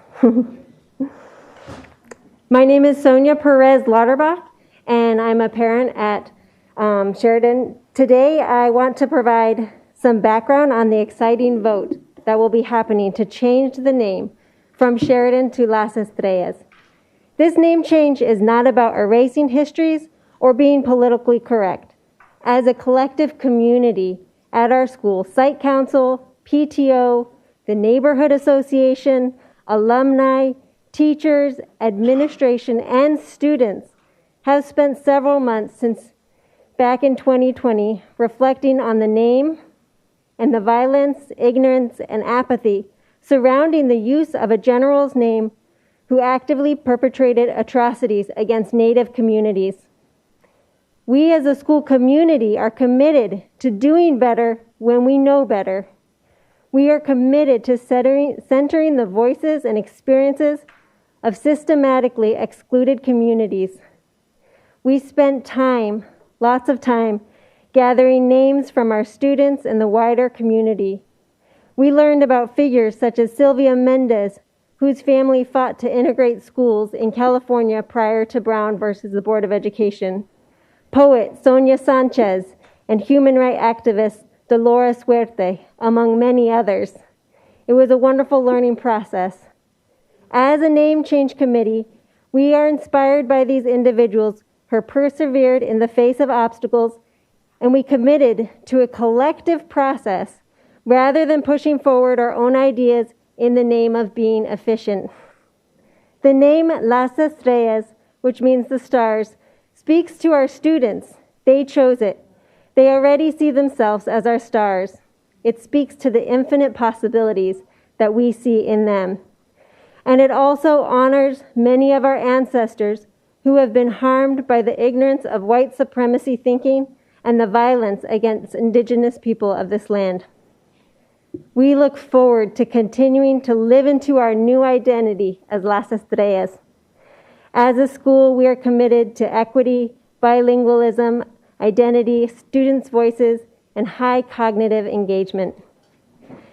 My name is Sonia Perez Lauterbach, and I'm a parent at Sheridan. Today, I want to provide some background on the exciting vote that will be happening to change the name from Sheridan to Las Estrellas. This name change is not about erasing histories or being politically correct. As a collective community at our school, site council, PTO, the neighborhood association, alumni, teachers, administration, and students have spent several months since back in 2020 reflecting on the name and the violence, ignorance, and apathy surrounding the use of a general's name who actively perpetrated atrocities against Native communities. We as a school community are committed to doing better when we know better. We are committed to centering the voices and experiences of systematically excluded communities. We spent time, lots of time, gathering names from our students and the wider community. We learned about figures such as Sylvia Mendez, whose family fought to integrate schools in California prior to Brown versus the Board of Education, poet Sonia Sanchez, and human rights activist Dolores Huerte, among many others. It was a wonderful learning process. As a name change committee, we are inspired by these individuals who persevered in the face of obstacles, and we committed to a collective process rather than pushing forward our own ideas in the name of being efficient. The name Las Estrellas, which means the stars, speaks to our students. They chose it. They already see themselves as our stars. It speaks to the infinite possibilities that we see in them. And it also honors many of our ancestors who have been harmed by the ignorance of white supremacy thinking and the violence against indigenous people of this land. We look forward to continuing to live into our new identity as Las Estrellas. As a school, we are committed to equity, bilingualism, identity, students' voices, and high cognitive engagement.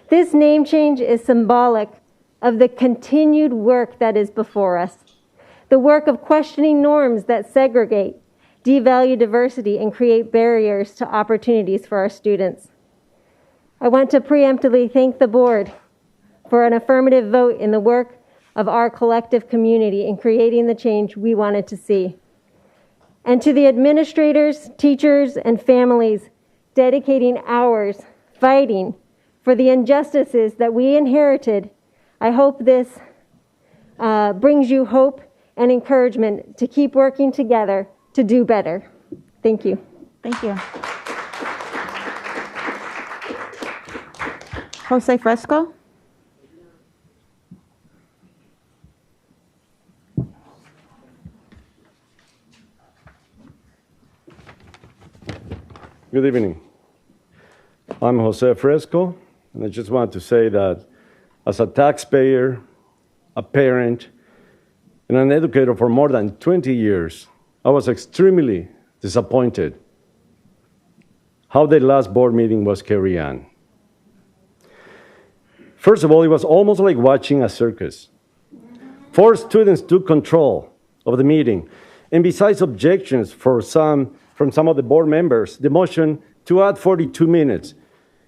This name change is symbolic of the continued work that is before us, the work of questioning norms that segregate, devalue diversity, and create barriers to opportunities for our students. I want to preemptively thank the board for an affirmative vote in the work of our collective community in creating the change we wanted to see. And to the administrators, teachers, and families dedicating hours fighting for the injustices that we inherited, I hope this brings you hope and encouragement to keep working together to do better. Thank you. Thank you. Jose Fresco? Good evening. I'm Jose Fresco, and I just want to say that as a taxpayer, a parent, and an educator for more than 20 years, I was extremely disappointed how the last board meeting was carried on. First of all, it was almost like watching a circus. 4 students took control of the meeting, and besides objections from some of the board members, the motion to add 42 minutes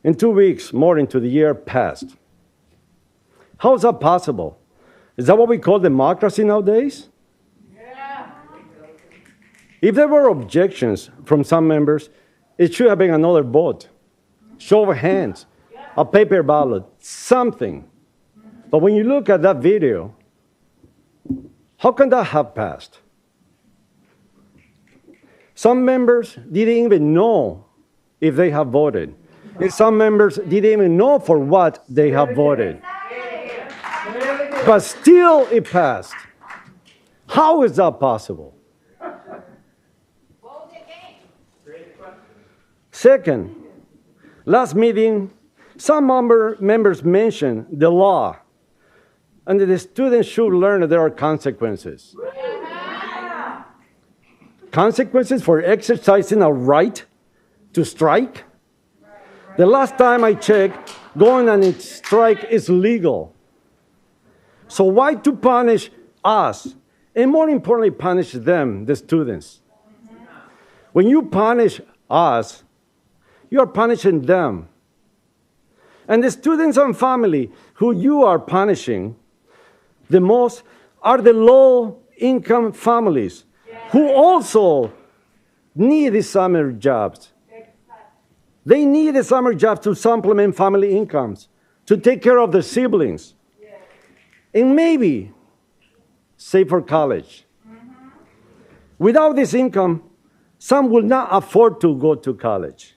and 2 weeks more into the year passed. How is that possible? Is that what we call democracy nowadays? Yeah. If there were objections from some members, it should have been another vote, show of hands, a paper ballot, something. But when you look at that video, how can that have passed? Some members didn't even know if they have voted. And some members didn't even know for what they have voted. But still it passed. How is that possible? Second, last meeting, some members mentioned the law and that the students should learn that there are consequences. Consequences for exercising a right to strike? The last time I checked, going on a strike is legal. So why to punish us? And more importantly, punish them, the students. When you punish us, you are punishing them. And the students and family who you are punishing the most are the low income families who also need the summer jobs. They need a summer job to supplement family incomes, to take care of their siblings, and maybe save for college. Without this income, some will not afford to go to college.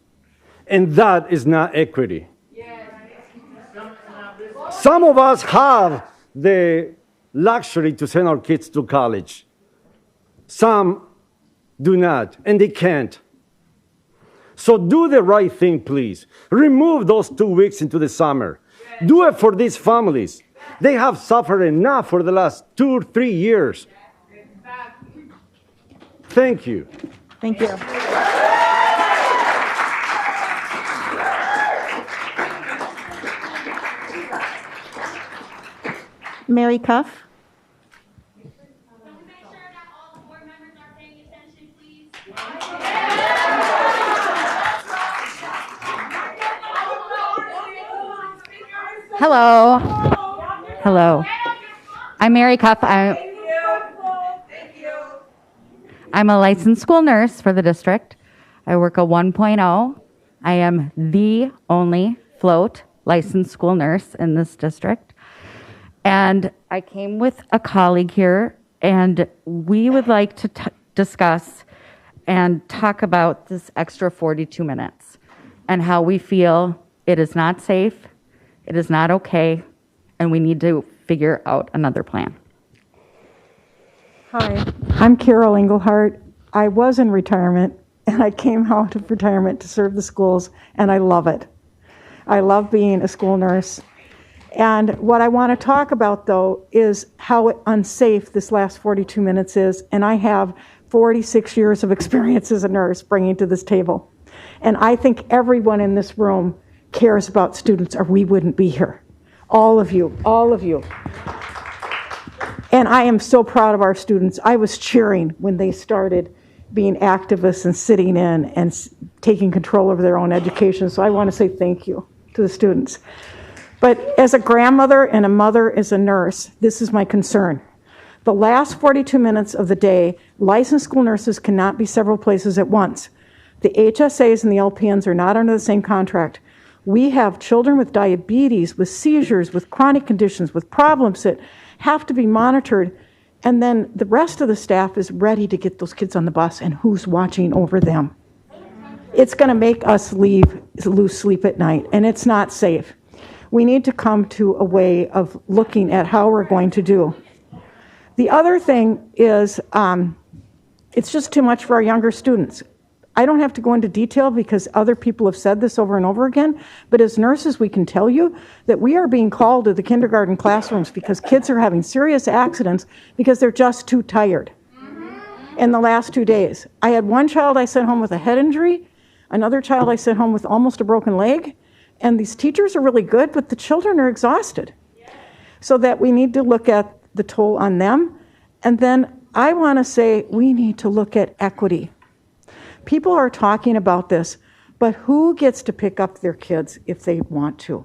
And that is not equity. Some of us have the luxury to send our kids to college. Some do not, and they can't. So do the right thing, please. Remove those 2 weeks into the summer. Do it for these families. They have suffered enough for the last 2 or 3 years. Thank you. Thank you. Mary Cuff. Hello. Hello. I'm Mary Cuff. I'm a licensed school nurse for the district. I work a 1.0. I am the only float licensed school nurse in this district. And I came with a colleague here, and we would like to discuss and talk about this extra 42 minutes and how we feel it is not safe, it is not okay, and we need to figure out another plan. Hi, I'm Carol Englehart. I was in retirement, and I came out of retirement to serve the schools, and I love it. I love being a school nurse. And what I want to talk about, though, is how unsafe this last 42 minutes is, and I have 46 years of experience as a nurse bringing to this table. And I think everyone in this room cares about students, or we wouldn't be here. All of you, all of you. And I am so proud of our students. I was cheering when they started being activists and sitting in and taking control over their own education. So I want to say thank you to the students. But as a grandmother and a mother as a nurse, this is my concern. The last 42 minutes of the day, licensed school nurses cannot be several places at once. The HSAs and the LPNs are not under the same contract. We have children with diabetes, with seizures, with chronic conditions, with problems that have to be monitored, and then the rest of the staff is ready to get those kids on the bus, and who's watching over them? It's going to make us lose sleep at night, and it's not safe. We need to come to a way of looking at how we're going to do. The other thing is it's just too much for our younger students. I don't have to go into detail because other people have said this over and over again, but as nurses, we can tell you that we are being called to the kindergarten classrooms because kids are having serious accidents because they're just too tired in the last 2 days. I had one child I sent home with a head injury, another child I sent home with almost a broken leg, and these teachers are really good, but the children are exhausted. So that we need to look at the toll on them. And then I want to say we need to look at equity. People are talking about this, but who gets to pick up their kids if they want to?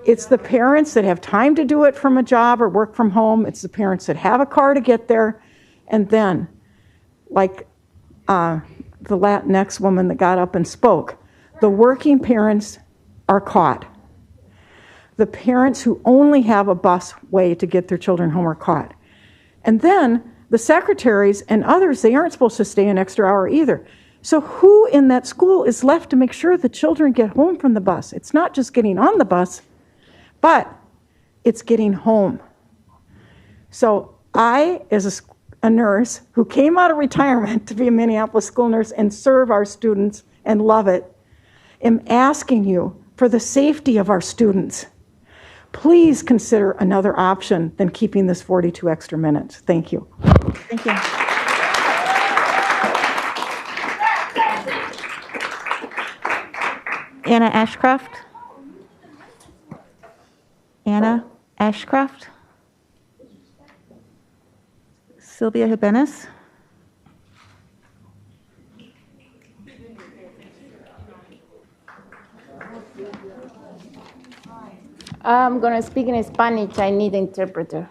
It's the parents that have time to do it from a job or work from home. It's the parents that have a car to get there. And then, like the Latinx woman that got up and spoke, the working parents are caught. The parents who only have a bus way to get their children home are caught. And then the secretaries and others, they aren't supposed to stay an extra hour either. So who in that school is left to make sure the children get home from the bus? It's not just getting on the bus, but it's getting home. So I, as a nurse who came out of retirement to be a Minneapolis school nurse and serve our students and love it, am asking you for the safety of our students. Please consider another option than keeping this 42 extra minutes. Thank you. Thank you. Anna Ashcroft. Anna Ashcroft. Sylvia Jimenez. I'm going to speak in Spanish. I need an interpreter.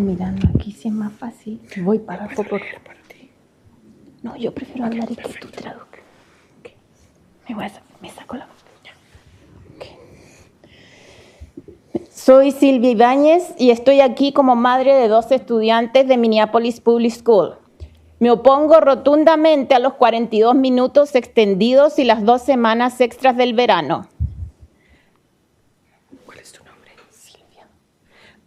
mirando aquí, si es más fácil. Voy para abajo por ti. No, yo prefiero hablar y que tú traduzcas. Okay. Me saco la... Okay. Soy Sylvia Ibáñez y estoy aquí como madre de 2 estudiantes de Minneapolis Public School. Me opongo rotundamente a los 42 minutos extendidos y las 2 semanas extras del verano. ¿Cuál es tu nombre? Sylvia.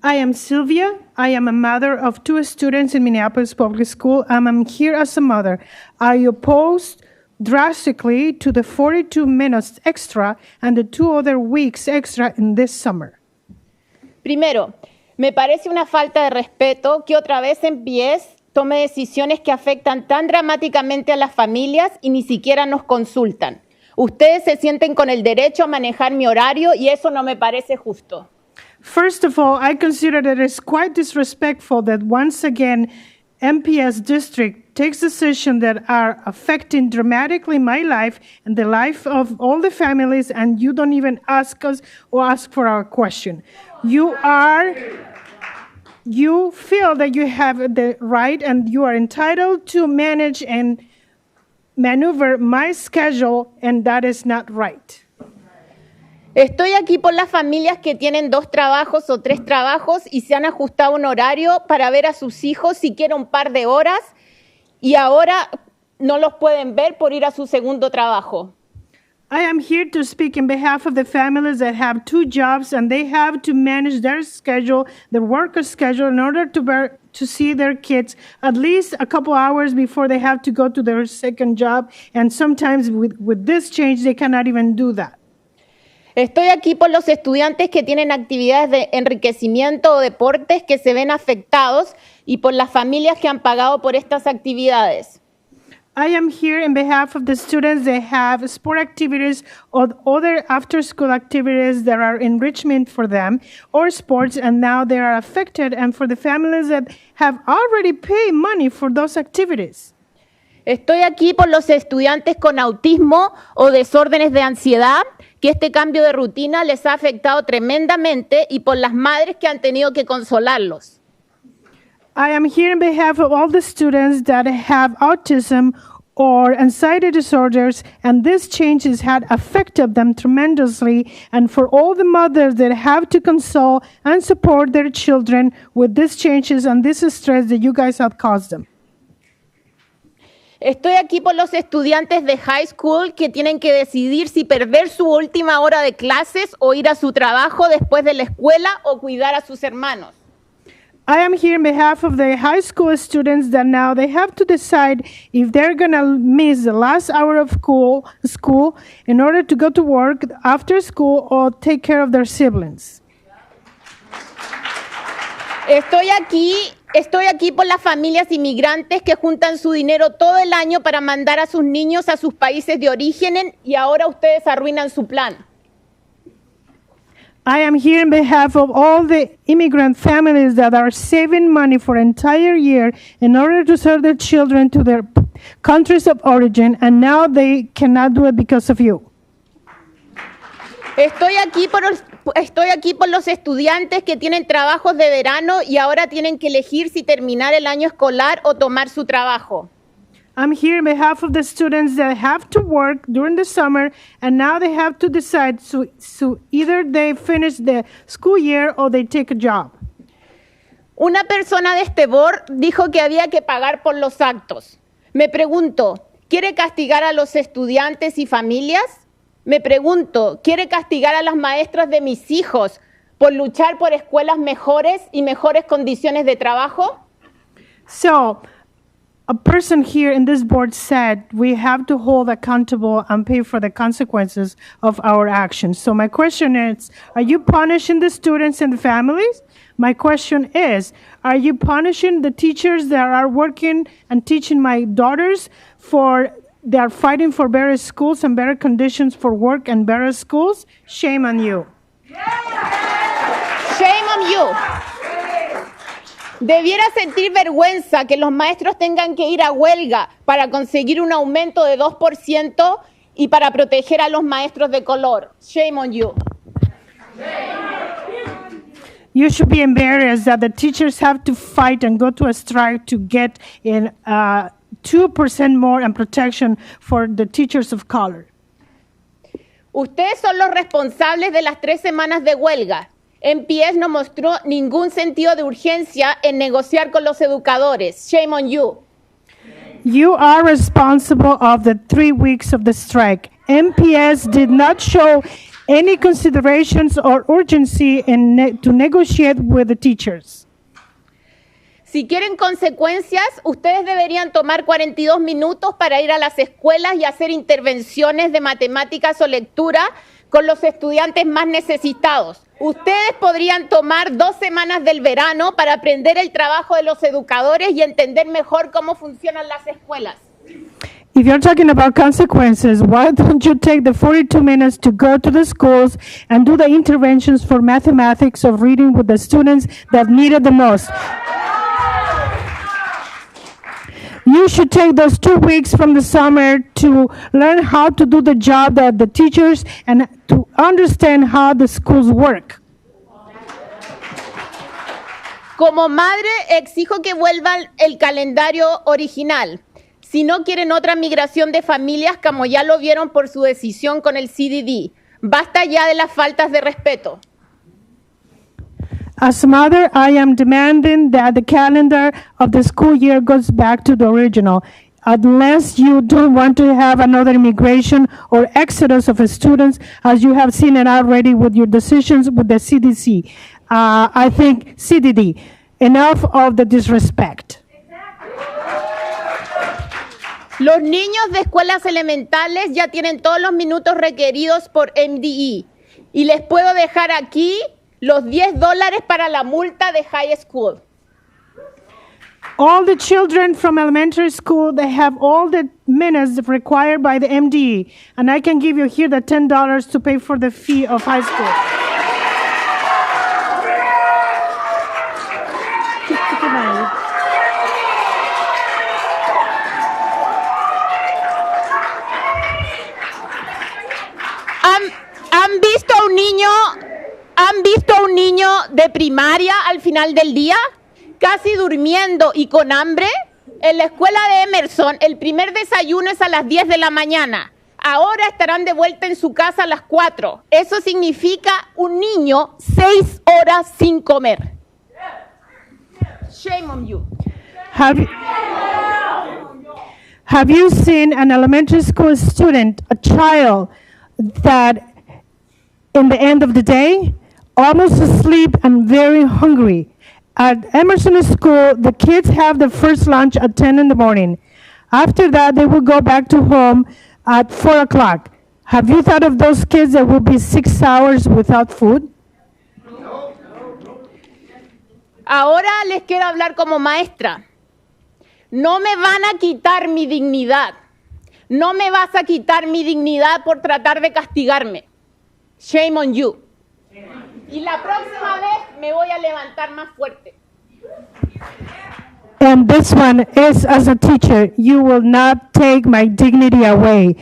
I am Sylvia. I am a mother of 2 students in Minneapolis Public School. I'm here as a mother. I oppose drastically to the 42 minutes extra and the 2 other weeks extra in this summer. Primero, me parece una falta de respeto que otra vez MPS tome decisiones que afectan tan dramáticamente a las familias y ni siquiera nos consultan. Ustedes se sienten con el derecho a manejar mi horario y eso no me parece justo. First of all, I consider that it's quite disrespectful that once again MPS district takes decisions that are affecting dramatically my life and the life of all the families, and you don't even ask us or ask for our question. You feel that you have the right and you are entitled to manage and maneuver my schedule, and that is not right. Estoy aquí por las familias que tienen 2 trabajos o 3 trabajos y se han ajustado un horario para ver a sus hijos siquiera un par de horas y ahora no los pueden ver por ir a su segundo trabajo. I am here to speak in behalf of the families that have 2 jobs and they have to manage their schedule, their worker schedule, in order to see their kids at least a couple hours before they have to go to their second job. And sometimes with this change, they cannot even do that. Estoy aquí por los estudiantes que tienen actividades de enriquecimiento o deportes que se ven afectados y por las familias que han pagado por estas actividades. I am here in behalf of the students that have sport activities or other after-school activities that are enrichment for them or sports, and now they are affected, and for the families that have already paid money for those activities. Estoy aquí por los estudiantes con autismo o desórdenes de ansiedad, que este cambio de rutina les ha afectado tremendamente, y por las madres que han tenido que consolarlos. I am here on behalf of all the students that have autism or anxiety disorders, and this change has had affected them tremendously, and for all the mothers that have to console and support their children with these changes and this stress that you guys have caused them. Estoy aquí por los estudiantes de high school que tienen que decidir si perder su última hora de clases o ir a su trabajo después de la escuela o cuidar a sus hermanos. I am here on behalf of the high school students that now they have to decide if they're going to miss the last hour of school in order to go to work after school or take care of their siblings. Estoy aquí por las familias inmigrantes que juntan su dinero todo el año para mandar a sus niños a sus países de origen y ahora ustedes arruinan su plan. I am here on behalf of all the immigrant families that are saving money for an entire year in order to send their children to their countries of origin, and now they cannot do it because of you. Estoy aquí por los estudiantes que tienen trabajos de verano y ahora tienen que elegir si terminar el año escolar o tomar su trabajo. I'm here on behalf of the students that have to work during the summer, and now they have to decide so either they finish the school year or they take a job. Una persona de este board dijo que había que pagar por los actos. Me pregunto, ¿quiere castigar a los estudiantes y familias? Me pregunto, ¿quiere castigar a las maestras de mis hijos por luchar por escuelas mejores y mejores condiciones de trabajo? So, a person here in this board said we have to hold accountable and pay for the consequences of our actions. So my question is, are you punishing the students and the families? My question is, are you punishing the teachers that are working and teaching my daughters they are fighting for better schools and better conditions for work and better schools? Shame on you. Shame on you. Debiera sentir vergüenza que los maestros tengan que ir a huelga para conseguir un aumento de 2% y para proteger a los maestros de color. Shame on you. You should be embarrassed that the teachers have to fight and go to a strike to get in 2% more and protection for the teachers of color. Ustedes son los responsables de las 3 semanas de huelga. MPS no mostró ningún sentido de urgencia en negociar con los educadores. Shame on you. You are responsible of the 3 weeks of the strike. MPS did not show any considerations or urgency to negotiate with the teachers. Si quieren consecuencias, ustedes deberían tomar 42 minutos para ir a las escuelas y hacer intervenciones de matemáticas o lectura con los estudiantes más necesitados. Ustedes podrían tomar 2 semanas del verano para aprender el trabajo de los educadores y entender mejor cómo funcionan las escuelas. If you're talking about consequences, why don't you take the 42 minutes to go to the schools and do the interventions for mathematics or reading with the students that need it the most? You should take those 2 weeks from the summer to learn how to do the job that the teachers and to understand how the schools work. Como madre, exijo que vuelvan el calendario original. Si no quieren otra migración de familias, como ya lo vieron por su decisión con el CDD. Basta ya de las faltas de respeto. As a mother, I am demanding that the calendar of the school year goes back to the original, unless you don't want to have another immigration or exodus of students, as you have seen it already with your decisions with the CDC. I think CDD, enough of the disrespect. Los niños de escuelas elementales ya tienen todos los minutos requeridos por MDE. Y les puedo dejar aquí los $10 para la multa de high school. All the children from elementary school, they have all the minutes required by the MDE. And I can give you here the $10 to pay for the fee of high school. ¿Han visto a un niño de primaria al final del día? Casi durmiendo y con hambre. En la escuela de Emerson, el primer desayuno es a las 10 de la mañana. Ahora estarán de vuelta en su casa a las 4. Eso significa un niño 6 horas sin comer. Shame on you. Have you seen an elementary school student, a child, that in the end of the day, almost asleep and very hungry? At Emerson School, the kids have the first lunch at 10 in the morning. After that, they will go back to home at 4 o'clock. Have you thought of those kids that will be 6 hours without food? Ahora les quiero hablar como maestra. No me van a quitar mi dignidad. No me vas a quitar mi dignidad por tratar de castigarme. Shame on you. Y la próxima vez me voy a levantar más fuerte. And this one is, as a teacher, you will not take my dignity away.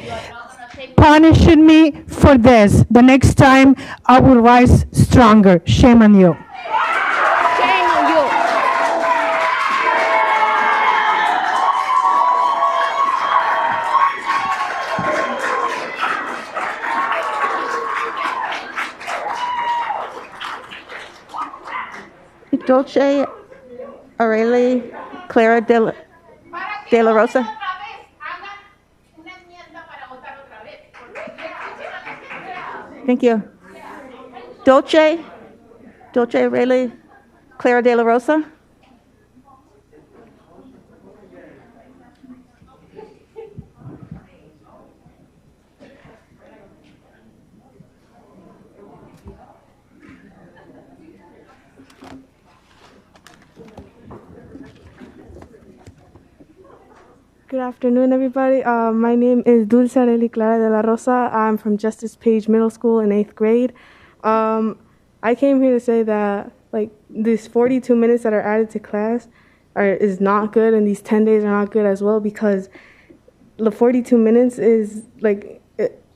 Punishing me for this. The next time, I will rise stronger. Shame on you. Shame on you. Dulce, Aurelie, Clara de la Rosa. Thank you. Dulce, Aurelie, Clara de la Rosa. Good afternoon, everybody. My name is Dulce Aurelie Clara de la Rosa. I'm from Justice Page Middle School in 8th grade. I came here to say that these 42 minutes that are added to class is not good, and these 10 days are not good as well, because the 42 minutes is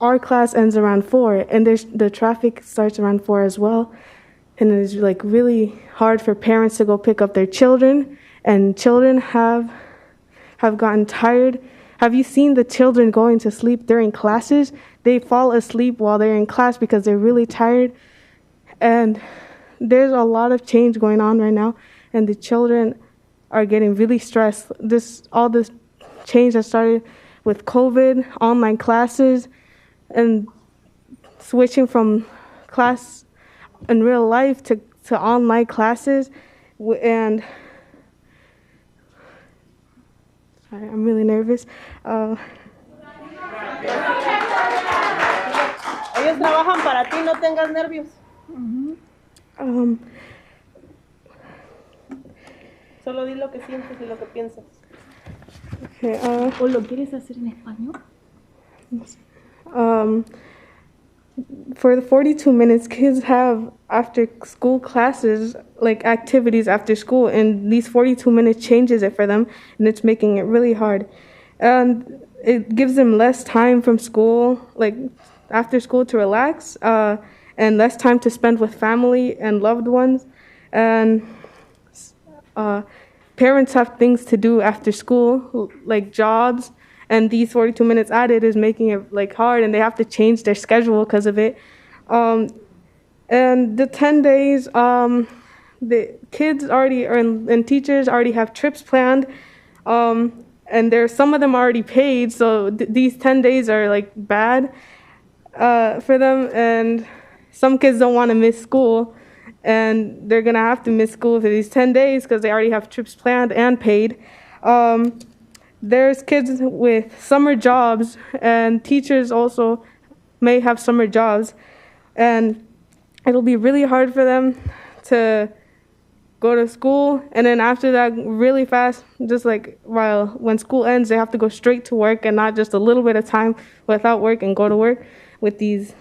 our class ends around 4, and the traffic starts around 4 as well. and it is like really hard for parents to go pick up their children, and children have gotten tired. Have you seen the children going to sleep during classes? They fall asleep while they're in class because they're really tired. And there's a lot of change going on right now, and the children are getting really stressed. All this change that started with COVID, online classes, and switching from class in real life to online classes. And sorry, I'm really nervous. Ellos trabajan para ti, no tengas nervios. Solo di lo que sientes y lo que piensas. Okay, ¿O lo quieres hacer en español? For the 42 minutes, kids have after school classes, like activities after school, and these 42 minutes changes it for them, and it's making it really hard. And it gives them less time from school, like after school, to relax, and less time to spend with family and loved ones. And parents have things to do after school, like jobs, and these 42 minutes added is making it like hard, and they have to change their schedule because of it. And the 10 days, the kids already and teachers already have trips planned, and there's some of them already paid, so these 10 days are like bad for them, and some kids don't want to miss school, and they're gonna have to miss school for these 10 days because they already have trips planned and paid. There's kids with summer jobs, and teachers also may have summer jobs, and it'll be really hard for them to go to school, and then after that, really fast, just like when school ends, they have to go straight to work and not just a little bit of time without work and go to work with these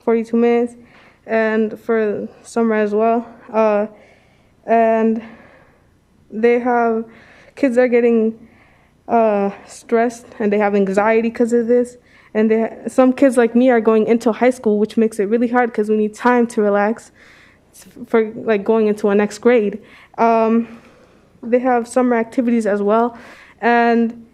42 minutes, and for summer as well. And kids are getting stressed, and they have anxiety because of this. And some kids like me are going into high school, which makes it really hard because we need time to relax for like going into a next grade. They have summer activities as well. And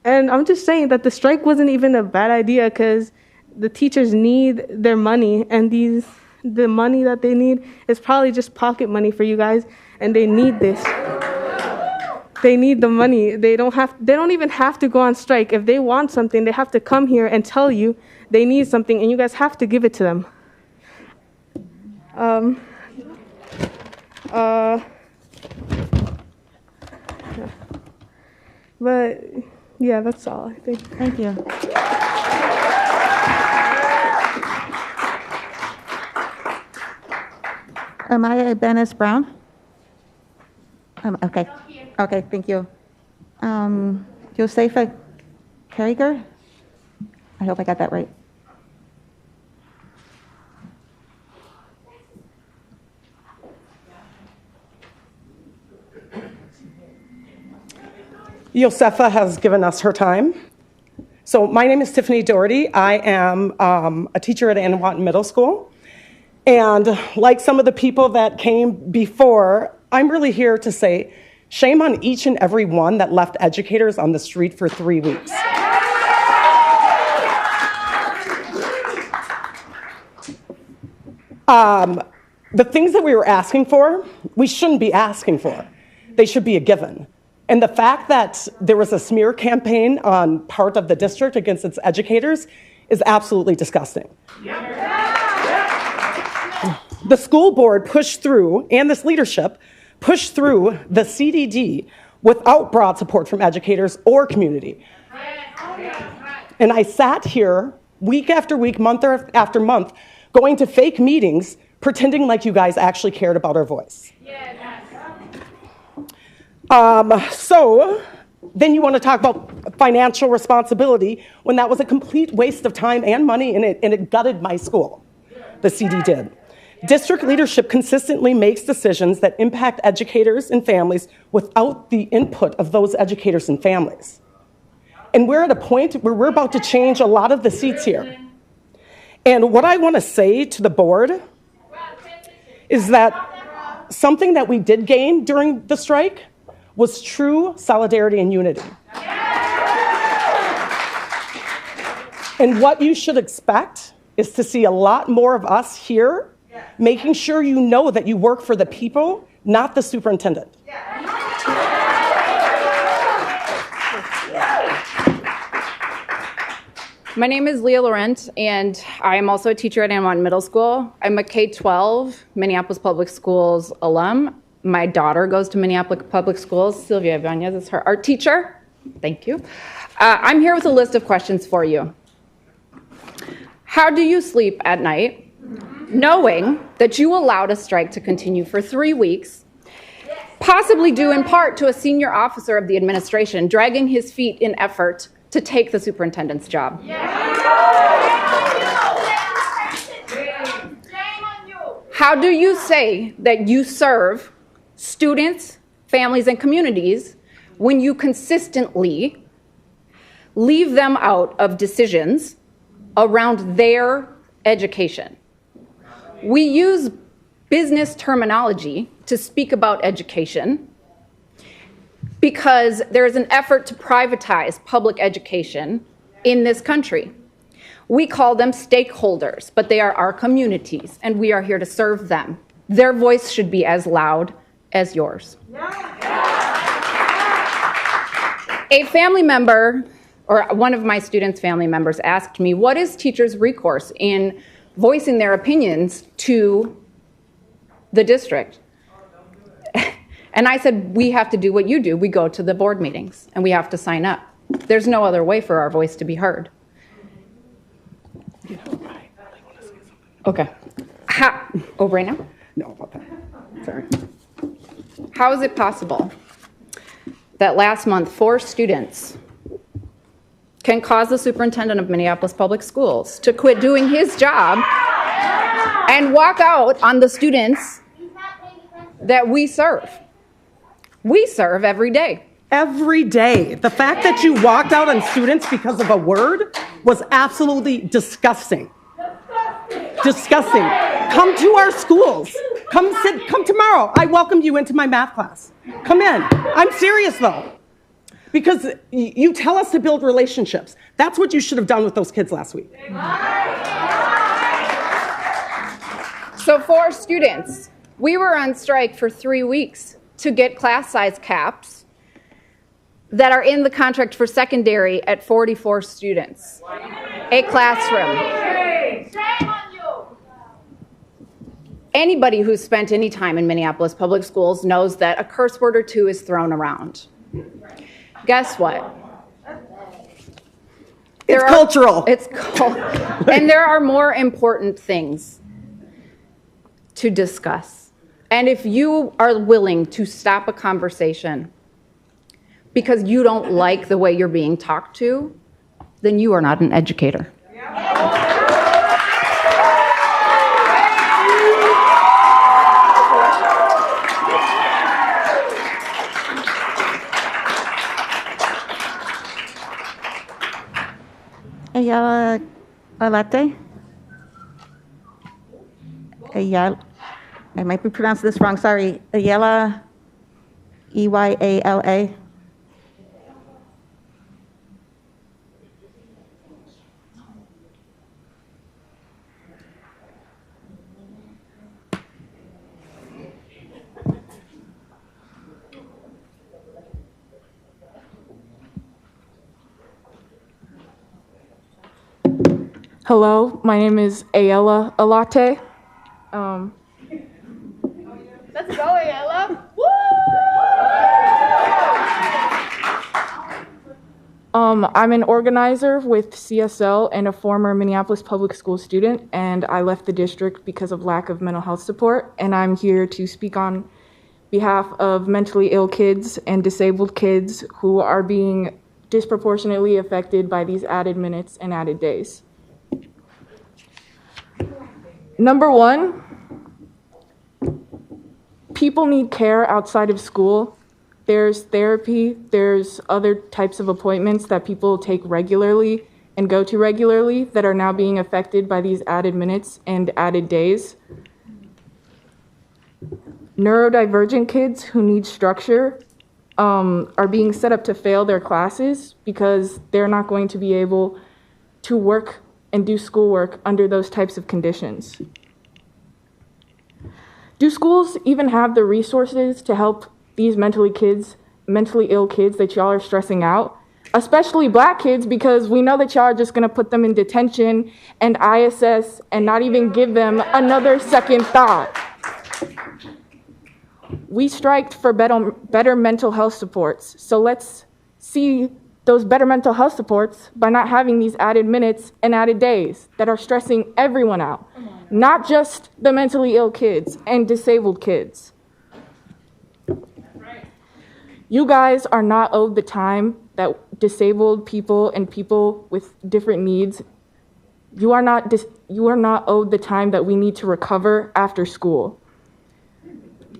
I'm just saying that the strike wasn't even a bad idea because the teachers need their money, and the money that they need is probably just pocket money for you guys, and they need this. They need the money. They don't even have to go on strike. If they want something, they have to come here and tell you they need something, and you guys have to give it to them. But yeah, that's all, I think. Thank you. Mariah Brown? Okay. Okay, thank you. Josefa Carriger? I hope I got that right. Josefa has given us her time. So my name is Tiffany Doherty. I am a teacher at Anahuac Middle School. And like some of the people that came before, I'm really here to say, shame on each and every one that left educators on the street for 3 weeks. The things that we were asking for, we shouldn't be asking for. They should be a given. And the fact that there was a smear campaign on part of the district against its educators is absolutely disgusting. The school board pushed through, and this leadership pushed through the CDD without broad support from educators or community. And I sat here week after week, month after month, going to fake meetings, pretending like you guys actually cared about our voice. So then you want to talk about financial responsibility when that was a complete waste of time and money, and it gutted my school. The CD did. District leadership consistently makes decisions that impact educators and families without the input of those educators and families. And we're at a point where we're about to change a lot of the seats here. And what I want to say to the board is that something that we did gain during the strike was true solidarity and unity. And what you should expect is to see a lot more of us here, making sure you know that you work for the people, not the superintendent. My name is Leah Laurent, and I am also a teacher at Anwan Middle School. I'm a K-12 Minneapolis Public Schools alum. My daughter goes to Minneapolis Public Schools. Sylvia Del Verano is her art teacher. Thank you. I'm here with a list of questions for you. How do you sleep at night, knowing that you allowed a strike to continue for 3 weeks, possibly due in part to a senior officer of the administration dragging his feet in effort to take the superintendent's job? How do you say that you serve students, families, and communities when you consistently leave them out of decisions around their education? We use business terminology to speak about education because there is an effort to privatize public education in this country. We call them stakeholders, but they are our communities, and we are here to serve them. Their voice should be as loud as yours. A family member, or one of my students' family members, asked me, what is teachers' recourse in voicing their opinions to the district? And I said, we have to do what you do. We go to the board meetings, and we have to sign up. There's no other way for our voice to be heard. Okay. Right now? No, about that. Sorry. How is it possible that last month 4 students can cause the superintendent of Minneapolis Public Schools to quit doing his job and walk out on the students that we serve? We serve every day. Every day. The fact that you walked out on students because of a word was absolutely disgusting. Disgusting. Come to our schools. Come tomorrow. I welcome you into my math class. Come in. I'm serious though. Because you tell us to build relationships. That's what you should have done with those kids last week. So 4 students, we were on strike for 3 weeks to get class size caps that are in the contract for secondary at 44 students. A classroom. Anybody who's spent any time in Minneapolis Public Schools knows that a curse word or 2 is thrown around. Guess what? It's cultural. And there are more important things to discuss. And if you are willing to stop a conversation because you don't like the way you're being talked to, then you are not an educator. Ayala Alate? Ayala, I might be pronouncing this wrong, sorry. Ayala, Eyala? Hello, my name is Ayala Alate. Let's go, Ayala. I'm an organizer with CSL and a former Minneapolis Public School student, and I left the district because of lack of mental health support, and I'm here to speak on behalf of mentally ill kids and disabled kids who are being disproportionately affected by these added minutes and added days. Number 1, people need care outside of school. There's therapy, there's other types of appointments that people take regularly and go to regularly that are now being affected by these added minutes and added days. neurodivergent kids who need structure are being set up to fail their classes because they're not going to be able to work and do schoolwork under those types of conditions. Do schools even have the resources to help these mentally ill kids that y'all are stressing out? Especially Black kids, because we know that y'all are just gonna put them in detention and ISS and not even give them another second thought. We striked for better mental health supports, so let's see those better mental health supports by not having these added minutes and added days that are stressing everyone out, not just the mentally ill kids and disabled kids. You guys are not owed the time that disabled people and people with different needs, you are not owed the time that we need to recover after school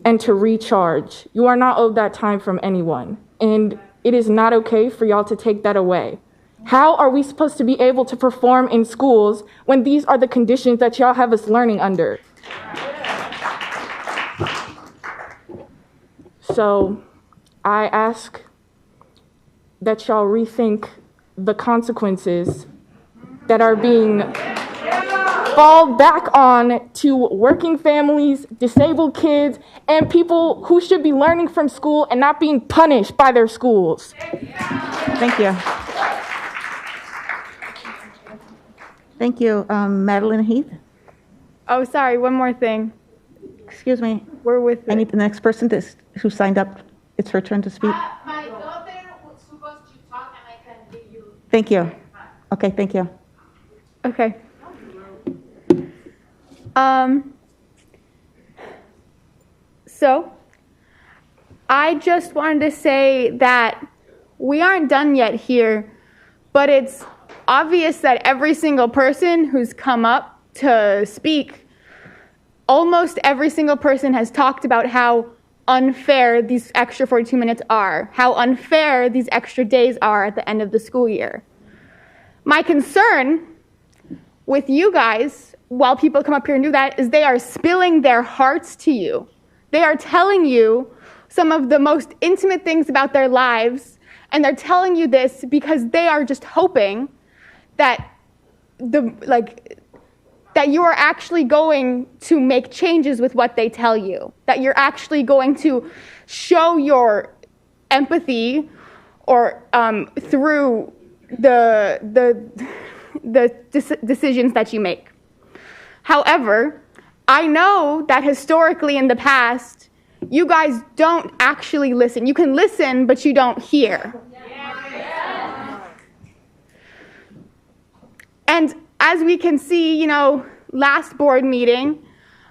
and to recharge. You are not owed that time from anyone, and it is not okay for y'all to take that away. How are we supposed to be able to perform in schools when these are the conditions that y'all have us learning under? So I ask that y'all rethink the consequences that are being fall back on to working families, disabled kids, and people who should be learning from school and not being punished by their schools. Thank you. Thank you. Madeline Heath? Oh, sorry, one more thing. Excuse me. We're with I need the next person who signed up. It's her turn to speak. My daughter was supposed to talk and I can give you. Thank you. Okay, thank you. Okay. So, I just wanted to say that we aren't done yet here, but it's obvious that every single person who's come up to speak, almost every single person has talked about how unfair these extra 42 minutes are, how unfair these extra days are at the end of the school year. My concern with you guys, while people come up here and do that, is they are spilling their hearts to you. They are telling you some of the most intimate things about their lives, and they're telling you this because they are just hoping that that you are actually going to make changes with what they tell you, that you're actually going to show your empathy or through the decisions that you make. However, I know that historically in the past, you guys don't actually listen. You can listen, but you don't hear. And as we can see, last board meeting,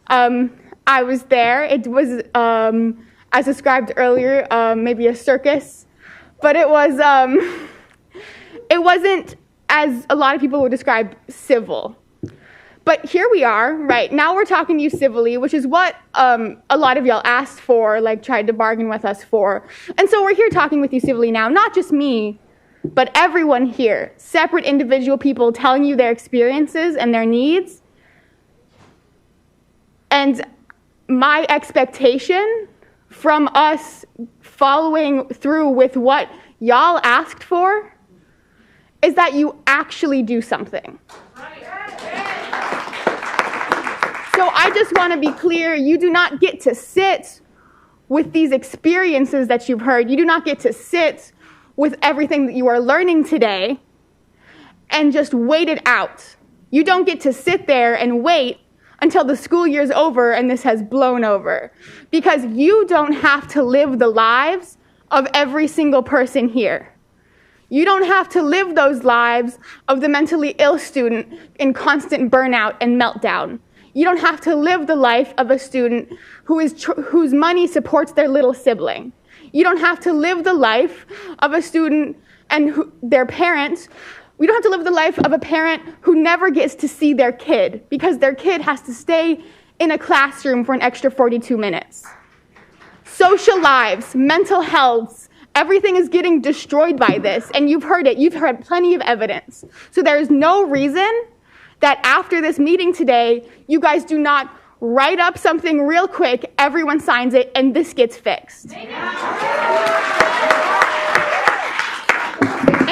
I was there. It was, as described earlier, maybe a circus, but it wasn't, as a lot of people would describe, civil. But here we are, right? Now we're talking to you civilly, which is what a lot of y'all asked for, tried to bargain with us for. And so we're here talking with you civilly now, not just me, but everyone here, separate individual people telling you their experiences and their needs. And my expectation from us following through with what y'all asked for is that you actually do something. So I just want to be clear, you do not get to sit with these experiences that you've heard. You do not get to sit with everything that you are learning today and just wait it out. You don't get to sit there and wait until the school year's over and this has blown over. Because you don't have to live the lives of every single person here. You don't have to live those lives of the mentally ill student in constant burnout and meltdown. You don't have to live the life of a student whose money supports their little sibling. You don't have to live the life of a student and their parents. We don't have to live the life of a parent who never gets to see their kid because their kid has to stay in a classroom for an extra 42 minutes. Social lives, mental health, everything is getting destroyed by this, and you've heard it. You've heard plenty of evidence. So there is no reason that after this meeting today, you guys do not write up something real quick, everyone signs it, and this gets fixed. And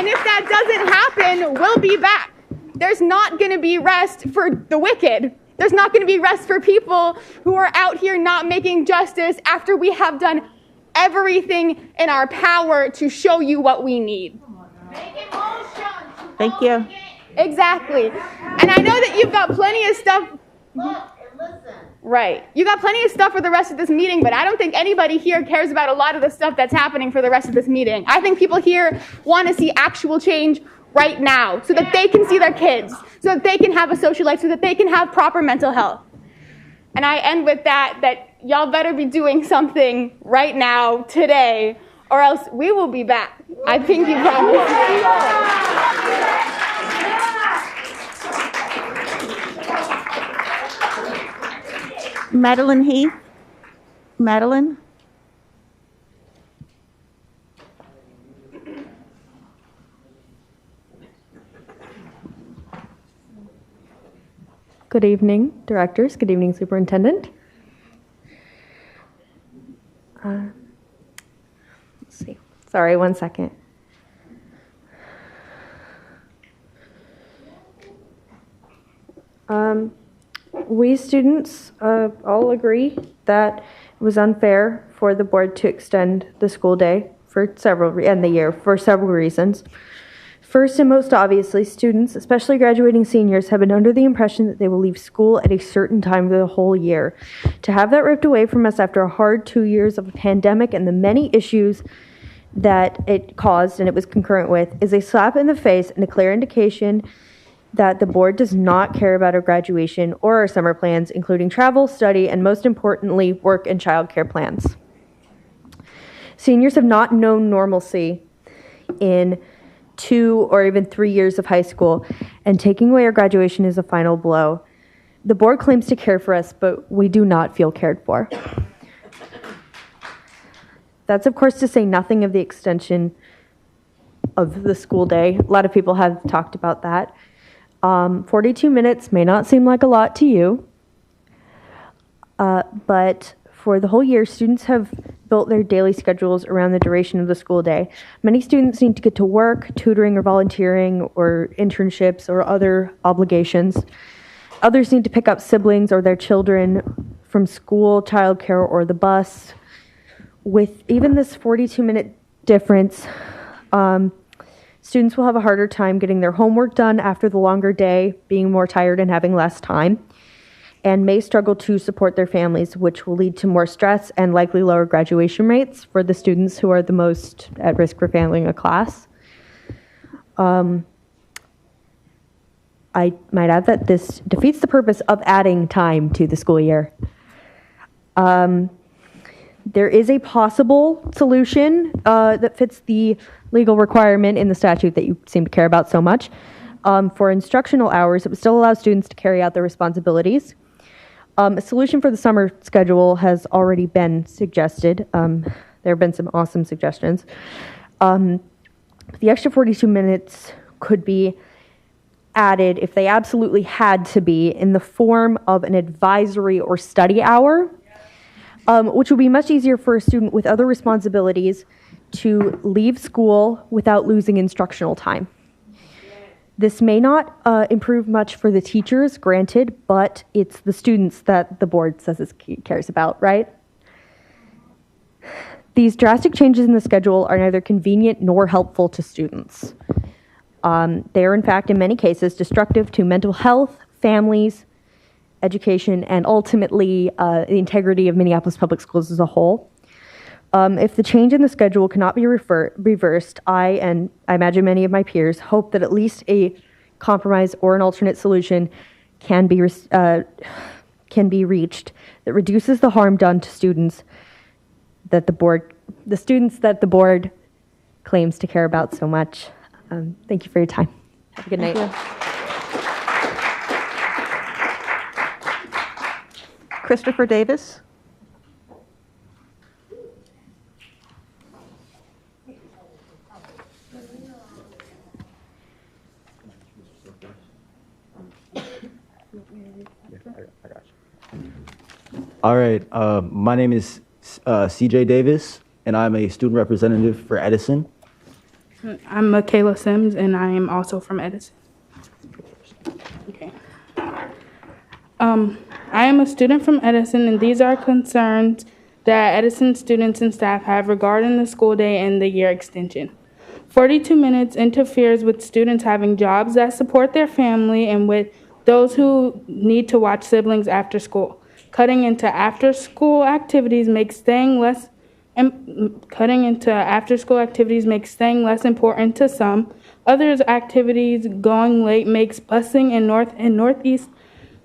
if that doesn't happen, we'll be back. There's not going to be rest for the wicked. There's not going to be rest for people who are out here not making justice after we have done everything in our power to show you what we need. Thank you. Exactly. And I know that you've got plenty of stuff. Right. You got plenty of stuff for the rest of this meeting, but I don't think anybody here cares about a lot of the stuff that's happening for the rest of this meeting. I think people here want to see actual change right now so that they can see their kids, so that they can have a social life, so that they can have proper mental health. And I end with that y'all better be doing something right now, today, or else we will be back. I think you promise. Madeline Heath. Madeline? Good evening, directors. Good evening, superintendent. Let's see. Sorry, 1 second. We students all agree that it was unfair for the board to extend the school day for several reasons. First and most obviously, students, especially graduating seniors, have been under the impression that they will leave school at a certain time of the whole year. To have that ripped away from us after a hard 2 years of a pandemic and the many issues that it caused and it was concurrent with is a slap in the face and a clear indication that the board does not care about our graduation or our summer plans, including travel, study, and most importantly, work and childcare plans. Seniors have not known normalcy in 2 or even 3 years of high school, and taking away our graduation is a final blow. The board claims to care for us, but we do not feel cared for. That's, of course, to say nothing of the extension of the school day. A lot of people have talked about that. 42 minutes may not seem like a lot to you, but for the whole year, students have built their daily schedules around the duration of the school day. Many students need to get to work, tutoring or volunteering, or internships or other obligations. Others need to pick up siblings or their children from school, childcare, or the bus. With even this 42-minute difference, students will have a harder time getting their homework done after the longer day, being more tired and having less time, and may struggle to support their families, which will lead to more stress and likely lower graduation rates for the students who are the most at risk for failing a class. I might add that this defeats the purpose of adding time to the school year. There is a possible solution that fits the legal requirement in the statute that you seem to care about so much. For instructional hours, it would still allow students to carry out their responsibilities. A solution for the summer schedule has already been suggested. There have been some awesome suggestions. The extra 42 minutes could be added, if they absolutely had to be, in the form of an advisory or study hour, which would be much easier for a student with other responsibilities to leave school without losing instructional time. This may not improve much for the teachers, granted, but it's the students that the board says it cares about, right? These drastic changes in the schedule are neither convenient nor helpful to students. They are, in fact, in many cases, destructive to mental health, families, education, and ultimately the integrity of Minneapolis Public Schools as a whole. If the change in the schedule cannot be reversed, I, and I imagine many of my peers, hope that at least a compromise or an alternate solution can be reached that reduces the harm done to students that the students that the board claims to care about so much. Thank you for your time. Have a good night. Christopher Davis. All right. My name is CJ Davis, and I'm a student representative for Edison. I'm Michaela Sims, and I am also from Edison. Okay. I am a student from Edison, and these are concerns that Edison students and staff have regarding the school day and the year extension. 42 minutes interferes with students having jobs that support their family and with those who need to watch siblings after school. Cutting into after-school activities makes staying less important to some. Others' activities going late makes busing in North and Northeast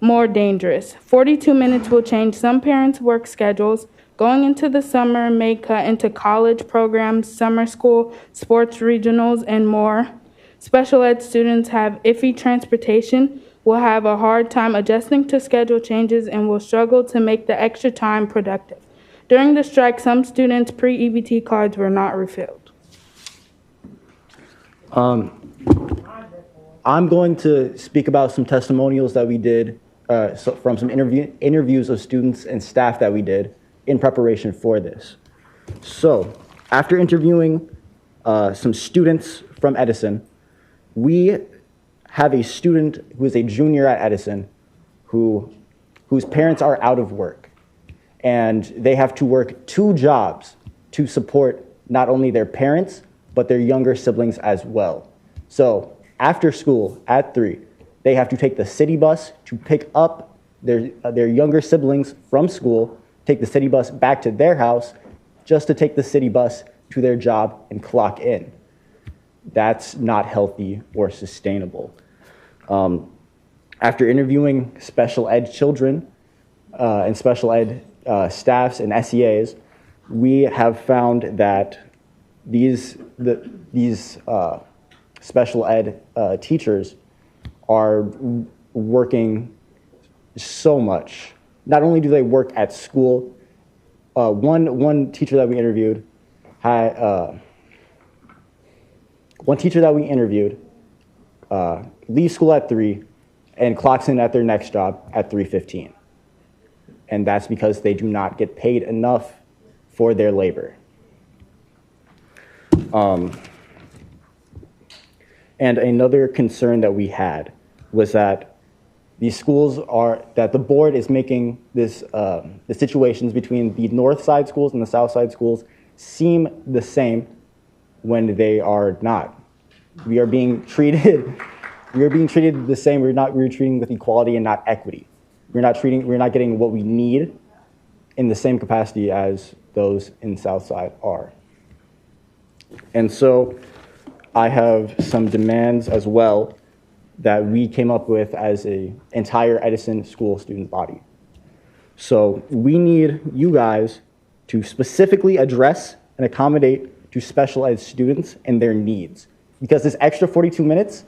more dangerous. 42 minutes will change some parents' work schedules. Going into the summer may cut into college programs, summer school, sports regionals, and more. Special ed students have iffy transportation, will have a hard time adjusting to schedule changes, and will struggle to make the extra time productive. During the strike, some students' pre-EBT cards were not refilled. I'm going to speak about some testimonials that we did from some interviews of students and staff that we did in preparation for this. So, after interviewing some students from Edison, we have a student who is a junior at Edison whose parents are out of work. And they have to work 2 jobs to support not only their parents, but their younger siblings as well. So after school at 3, they have to take the city bus to pick up their younger siblings from school, take the city bus back to their house, just to take the city bus to their job and clock in. That's not healthy or sustainable. After interviewing special ed children and special ed staffs and SEAs, we have found that these special ed teachers are working so much. Not only do they work at school, one teacher that we interviewed leaves school at 3 and clocks in at their next job at 3:15. And that's because they do not get paid enough for their labor. And another concern that we had was that the board is making the situations between the north side schools and the south side schools seem the same when they are not. We are being treated the same. We're treating with equality and not equity. We're not getting what we need in the same capacity as those in South Side are. And so I have some demands as well that we came up with as an entire Edison school student body. So we need you guys to specifically address and accommodate to special ed students and their needs, because this extra 42 minutes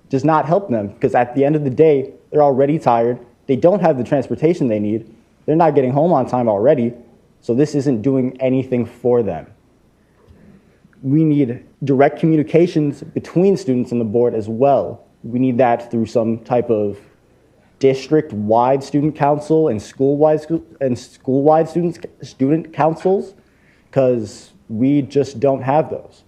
does not help them, because at the end of the day, they're already tired. They don't have the transportation they need. They're not getting home on time already, so this isn't doing anything for them. We need direct communications between students and the board as well. We need that through some type of district-wide student council and school-wide student councils, because we just don't have those.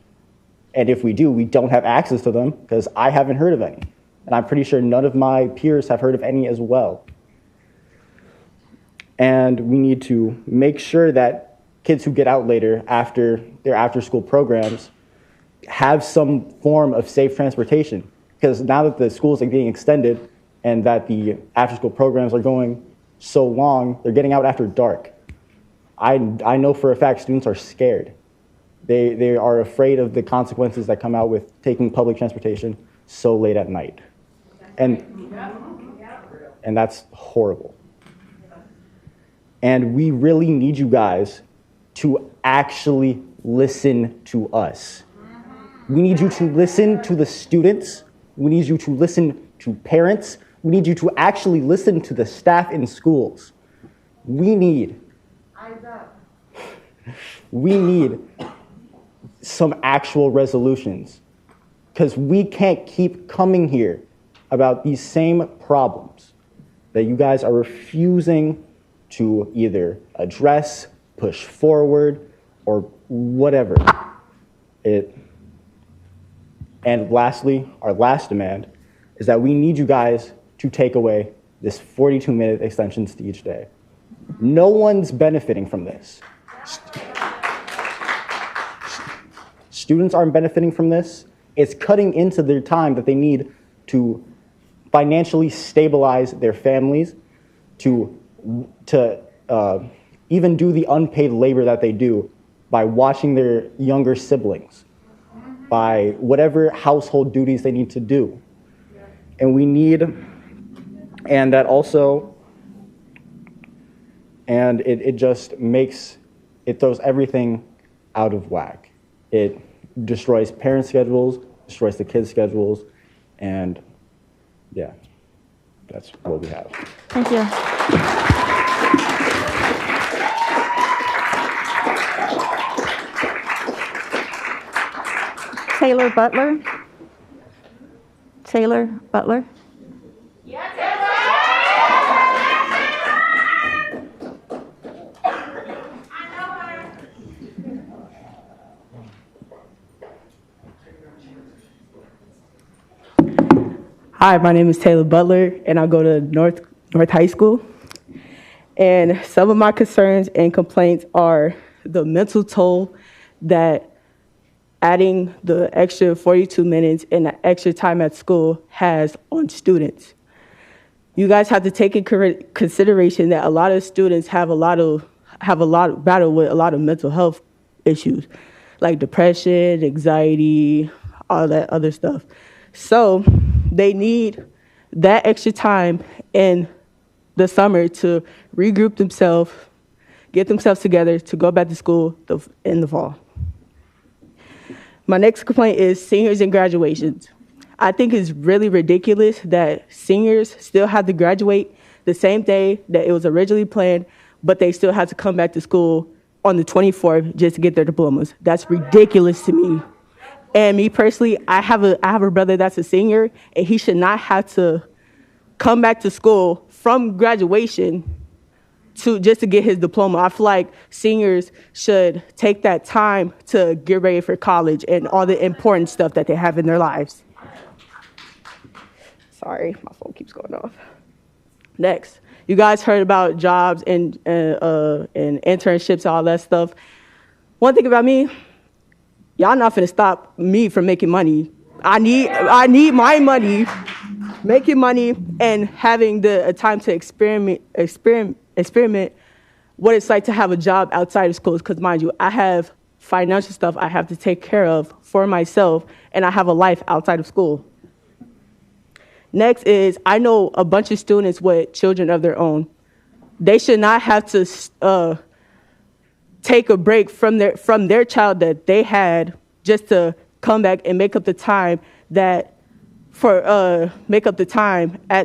And if we do, we don't have access to them, because I haven't heard of any. And I'm pretty sure none of my peers have heard of any as well. And we need to make sure that kids who get out later after their after-school programs have some form of safe transportation. Because now that the schools are being extended and that the after-school programs are going so long, they're getting out after dark. I know for a fact students are scared. They are afraid of the consequences that come out with taking public transportation so late at night. And that's horrible. And we really need you guys to actually listen to us. We need you to listen to the students. We need you to listen to parents. We need you to actually listen to the staff in schools. We need some actual resolutions, because we can't keep coming here about these same problems that you guys are refusing to either address, push forward, or whatever. And lastly, our last demand is that we need you guys to take away this 42-minute extensions to each day. No one's benefiting from this. Students aren't benefiting from this. It's cutting into their time that they need to financially stabilize their families, to even do the unpaid labor that they do by watching their younger siblings, by whatever household duties they need to do. And we need, and that also, and it just makes, it throws everything out of whack. It destroys parent schedules, destroys the kids' schedules, and yeah, that's what we have. Thank you. Taylor Butler. Taylor Butler. Hi, my name is Taylor Butler, and I go to North High School. And some of my concerns and complaints are the mental toll that adding the extra 42 minutes and the extra time at school has on students. You guys have to take in consideration that a lot of students have a lot of battle with a lot of mental health issues, like depression, anxiety, all that other stuff. So they need that extra time in the summer to regroup themselves, get themselves together to go back to school in the fall. My next complaint is seniors and graduations. I think it's really ridiculous that seniors still have to graduate the same day that it was originally planned, but they still have to come back to school on the 24th just to get their diplomas. That's ridiculous to me. And me personally, I have a brother that's a senior, and he should not have to come back to school from graduation just to get his diploma. I feel like seniors should take that time to get ready for college and all the important stuff that they have in their lives. Sorry, my phone keeps going off. Next, you guys heard about jobs and internships, all that stuff. One thing about me, y'all not finna stop me from making money. I need my money, making money, and having the time to experiment what it's like to have a job outside of schools. Because mind you, I have financial stuff I have to take care of for myself, and I have a life outside of school. Next is, I know a bunch of students with children of their own. They should not have to take a break from their child that they had just to come back and make up the time at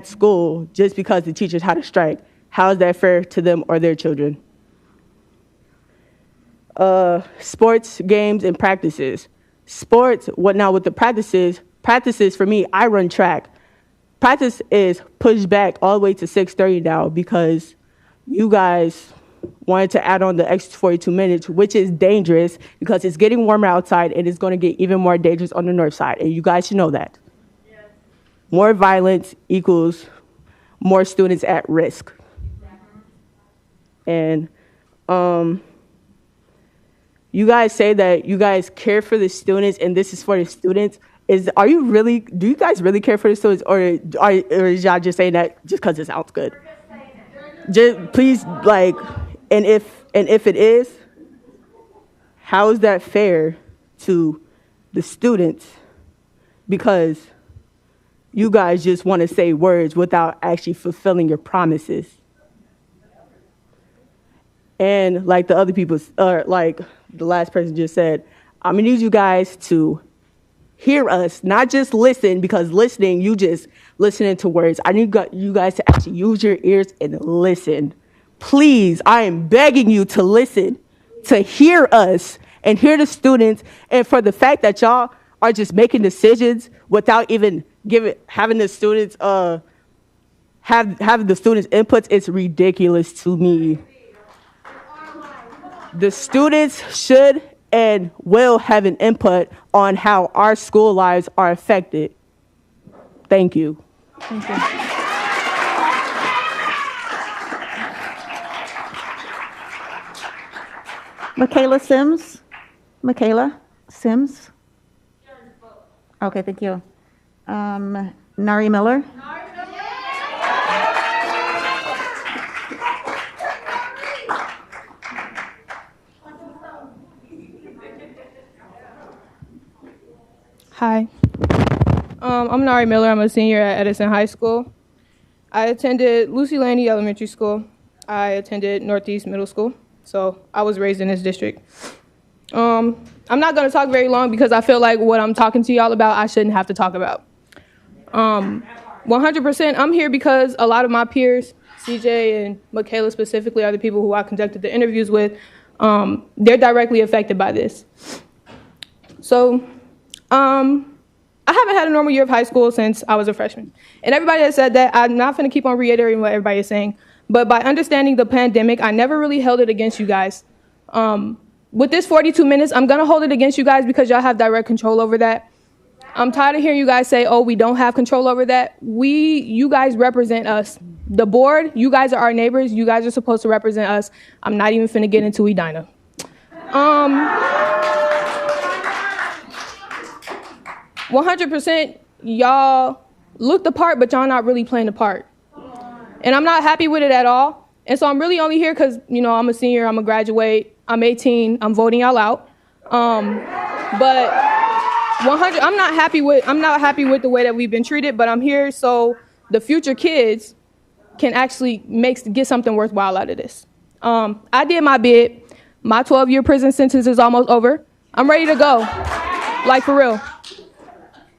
school just because the teachers had a strike. How is that fair to them or their children? Sports, games, and practices. Sports, with the practices for me, I run track. Practice is pushed back all the way to 6:30 now because you guys wanted to add on the extra 42 minutes, which is dangerous because it's getting warmer outside and it's going to get even more dangerous on the north side. And you guys should know that. Yes. More violence equals more students at risk. And you guys say that you guys care for the students and this is for the students. Do you guys really care for the students, or is y'all just saying that just because it sounds good? Just please, and if it is, how is that fair to the students? Because you guys just want to say words without actually fulfilling your promises. And like the other people, like the last person just said, I'm gonna need you guys to hear us, not just listen, because listening, you just listening to words. I need you guys to actually use your ears and listen. Please, I am begging you to listen, to hear us and hear the students. And for the fact that y'all are just making decisions without even having the students have the students' inputs, it's ridiculous to me. The students should and will have an input on how our school lives are affected. Thank you. Thank you. Michaela Sims? Michaela Sims? Okay, thank you. Nari Miller? Hi. I'm Nari Miller. I'm a senior at Edison High School. I attended Lucy Laney Elementary School. I attended Northeast Middle School. So I was raised in this district. I'm not going to talk very long because I feel like what I'm talking to y'all about, I shouldn't have to talk about. 100%, I'm here because a lot of my peers, CJ and Michaela specifically, are the people who I conducted the interviews with. They're directly affected by this. So, I haven't had a normal year of high school since I was a freshman. And everybody has said that. I'm not going to keep on reiterating what everybody is saying. But by understanding the pandemic, I never really held it against you guys. With this 42 minutes, I'm going to hold it against you guys because y'all have direct control over that. I'm tired of hearing you guys say, oh, we don't have control over that. You guys represent us. The board, you guys are our neighbors. You guys are supposed to represent us. I'm not even finna get into Edina. 100%, y'all look the part, but y'all not really playing the part. And I'm not happy with it at all. And so I'm really only here because, you know, I'm a senior, I'm a graduate, I'm 18, I'm voting y'all out. But 100, I'm not happy with the way that we've been treated, but I'm here so the future kids can actually get something worthwhile out of this. I did my bid. My 12-year prison sentence is almost over. I'm ready to go, like for real.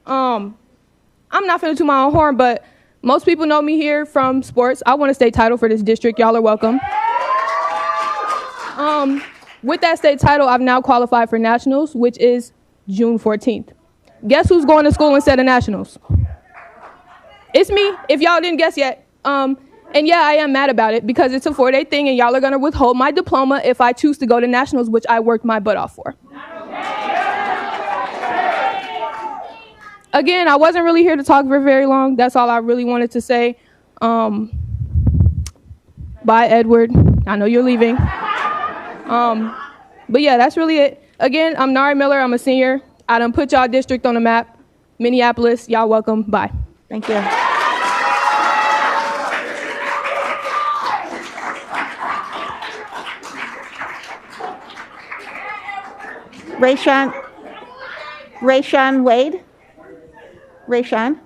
I'm not finna toot my own horn, but most people know me here from sports. I won a state title for this district. Y'all are welcome. With that state title, I've now qualified for nationals, which is June 14th. Guess who's going to school instead of nationals? It's me, if y'all didn't guess yet. And yeah, I am mad about it because it's a 4-day thing and y'all are gonna withhold my diploma if I choose to go to nationals, which I worked my butt off for. Again, I wasn't really here to talk for very long. That's all I really wanted to say. Bye, Edward. I know you're leaving. But yeah, that's really it. Again, I'm Nari Miller. I'm a senior. I done put y'all district on the map. Minneapolis, y'all welcome. Bye. Thank you. Rayshawn Wade. Rayshawn.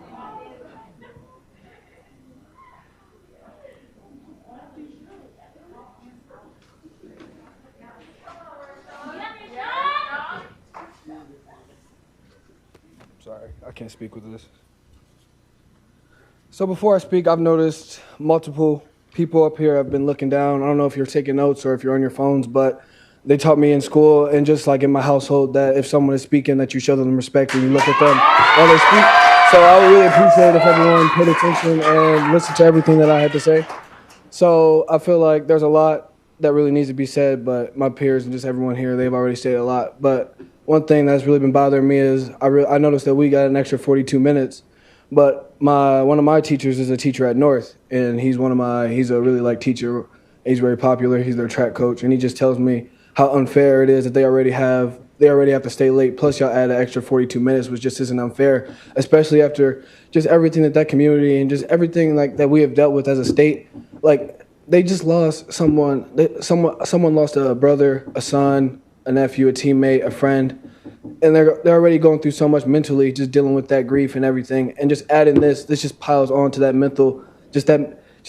Sorry, I can't speak with this. So before I speak, I've noticed multiple people up here have been looking down. I don't know if you're taking notes or if you're on your phones, but they taught me in school and just like in my household that if someone is speaking, that you show them respect and you look at them while they speak. So I would really appreciate if everyone paid attention and listened to everything that I had to say. So I feel like there's a lot that really needs to be said, but my peers and just everyone here, they've already said a lot. But one thing that's really been bothering me is I noticed that we got an extra 42 minutes, but one of my teachers is a teacher at North, and he's a really like teacher. He's very popular. He's their track coach, and he just tells me how unfair it is that they already have to stay late. Plus, y'all add an extra 42 minutes, which just isn't unfair, especially after just everything that community and just everything like that we have dealt with as a state. Like they just lost someone. Someone lost a brother, a son, a nephew, a teammate, a friend, and they're already going through so much mentally, just dealing with that grief and everything. And just adding this just piles on to that mental, just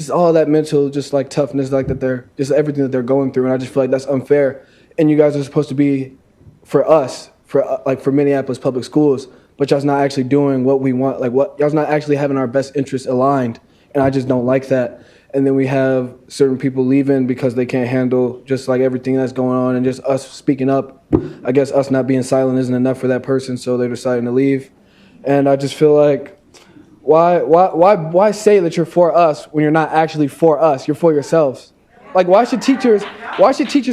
all that mental, just like toughness, like that they're just everything that they're going through. And I just feel like that's unfair. And you guys are supposed to be for us, for Minneapolis public schools, but y'all's not actually doing what we want. Y'all's not actually having our best interests aligned. And I just don't like that. And then we have certain people leaving because they can't handle just like everything that's going on and just us speaking up. I guess us not being silent isn't enough for that person, so they're deciding to leave. And I just feel like Why say that you're for us when you're not actually for us? You're for yourselves. Like, why should teachers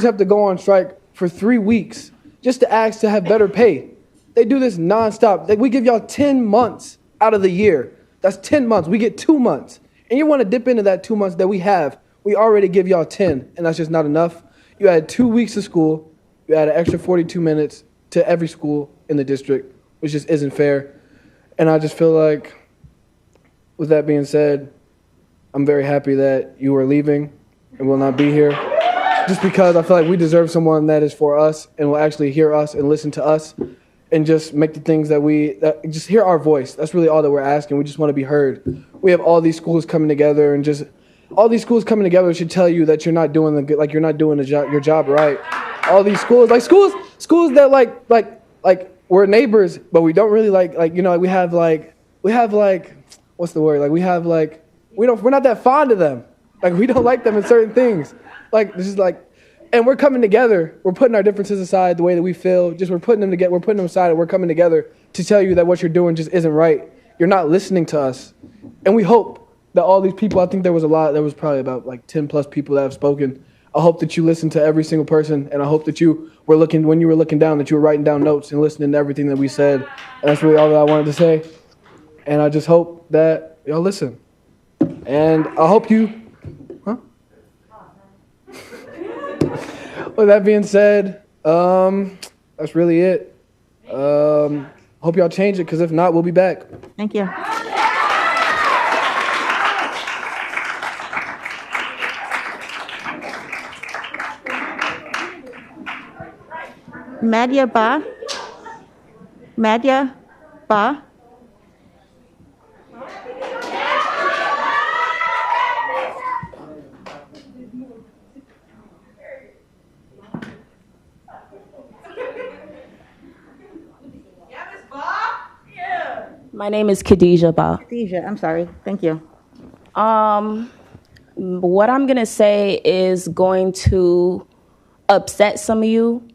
have to go on strike for 3 weeks just to ask to have better pay? They do this nonstop. We give y'all 10 months out of the year. That's 10 months. We get 2 months. And you want to dip into that 2 months that we have. We already give y'all 10, and that's just not enough. You add 2 weeks of school. You add an extra 42 minutes to every school in the district, which just isn't fair. And I just feel like, with that being said, I'm very happy that you are leaving and will not be here. Just because I feel like we deserve someone that is for us and will actually hear us and listen to us and just make the things that just hear our voice. That's really all that we're asking. We just want to be heard. We have all these schools coming together, and just all these schools coming together should tell you that you're not doing you're not doing your job right. All these schools that like we're neighbors, but we don't really we have what's the word? We're not that fond of them. Like, we don't like them in certain things. And we're coming together. We're putting our differences aside, the way that we feel. We're putting them together. We're putting them aside, and we're coming together to tell you that what you're doing just isn't right. You're not listening to us. And we hope that all these people, I think there was probably about 10 plus people that have spoken. I hope that you listened to every single person, and I hope that when you were looking down, that you were writing down notes and listening to everything that we said. And that's really all that I wanted to say. And I just hope that y'all listen. And I hope you... With that being said, that's really it. Hope y'all change it, because if not, we'll be back. Thank you. Madhya Ba. My name is Khadijah Ba. Khadijah, I'm sorry. Thank you. What I'm going to say is going to upset some of you,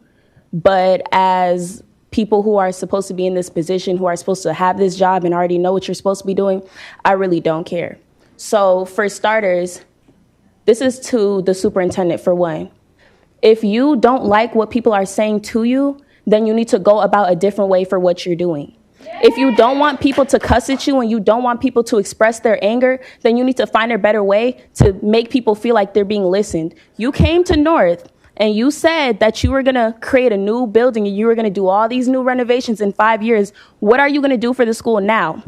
but as people who are supposed to be in this position, who are supposed to have this job and already know what you're supposed to be doing, I really don't care. So for starters, this is to the superintendent for one. If you don't like what people are saying to you, then you need to go about a different way for what you're doing. If you don't want people to cuss at you and you don't want people to express their anger, then you need to find a better way to make people feel like they're being listened. You came to North and you said that you were going to create a new building and you were going to do all these new renovations in 5 years. What are you going to do for the school now?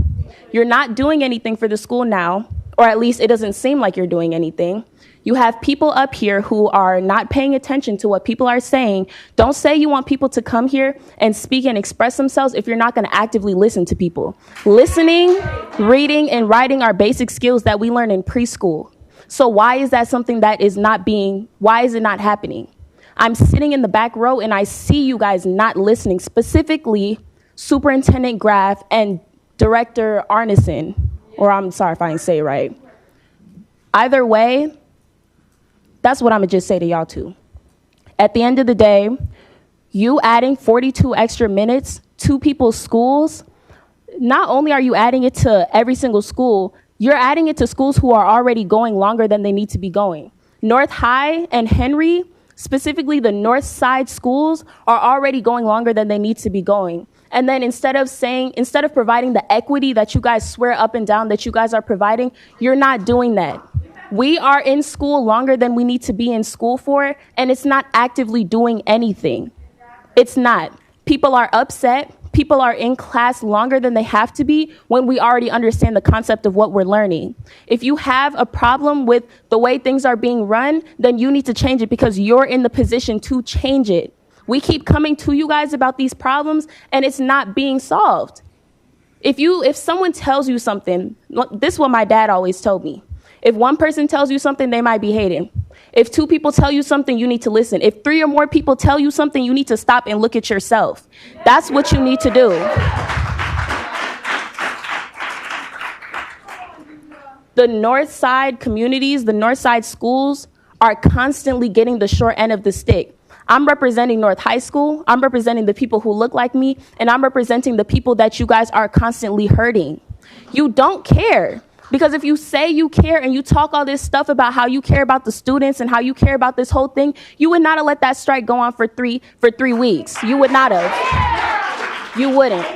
You're not doing anything for the school now, or at least it doesn't seem like you're doing anything. You have people up here who are not paying attention to what people are saying. Don't say you want people to come here and speak and express themselves if you're not going to actively listen to people. Listening, reading, and writing are basic skills that we learn in preschool. So why is that something that is why is it not happening? I'm sitting in the back row and I see you guys not listening, specifically Superintendent Graff and Director Arneson, or I'm sorry if I didn't say it right. Either way, that's what I'm going to just say to y'all too. At the end of the day, you adding 42 extra minutes to people's schools, not only are you adding it to every single school, you're adding it to schools who are already going longer than they need to be going. North High and Henry, specifically the North Side schools, are already going longer than they need to be going. And then instead of providing the equity that you guys swear up and down that you guys are providing, you're not doing that. We are in school longer than we need to be in school for, and it's not actively doing anything. It's not. People are upset. People are in class longer than they have to be when we already understand the concept of what we're learning. If you have a problem with the way things are being run, then you need to change it because you're in the position to change it. We keep coming to you guys about these problems, and it's not being solved. If someone tells you something, this is what my dad always told me. If one person tells you something, they might be hating. If 2 people tell you something, you need to listen. If 3 or more people tell you something, you need to stop and look at yourself. That's what you need to do. The North Side communities, the North Side schools are constantly getting the short end of the stick. I'm representing North High School. I'm representing the people who look like me, and I'm representing the people that you guys are constantly hurting. You don't care. Because if you say you care and you talk all this stuff about how you care about the students and how you care about this whole thing, you would not have let that strike go on for three weeks. You would not have. You wouldn't.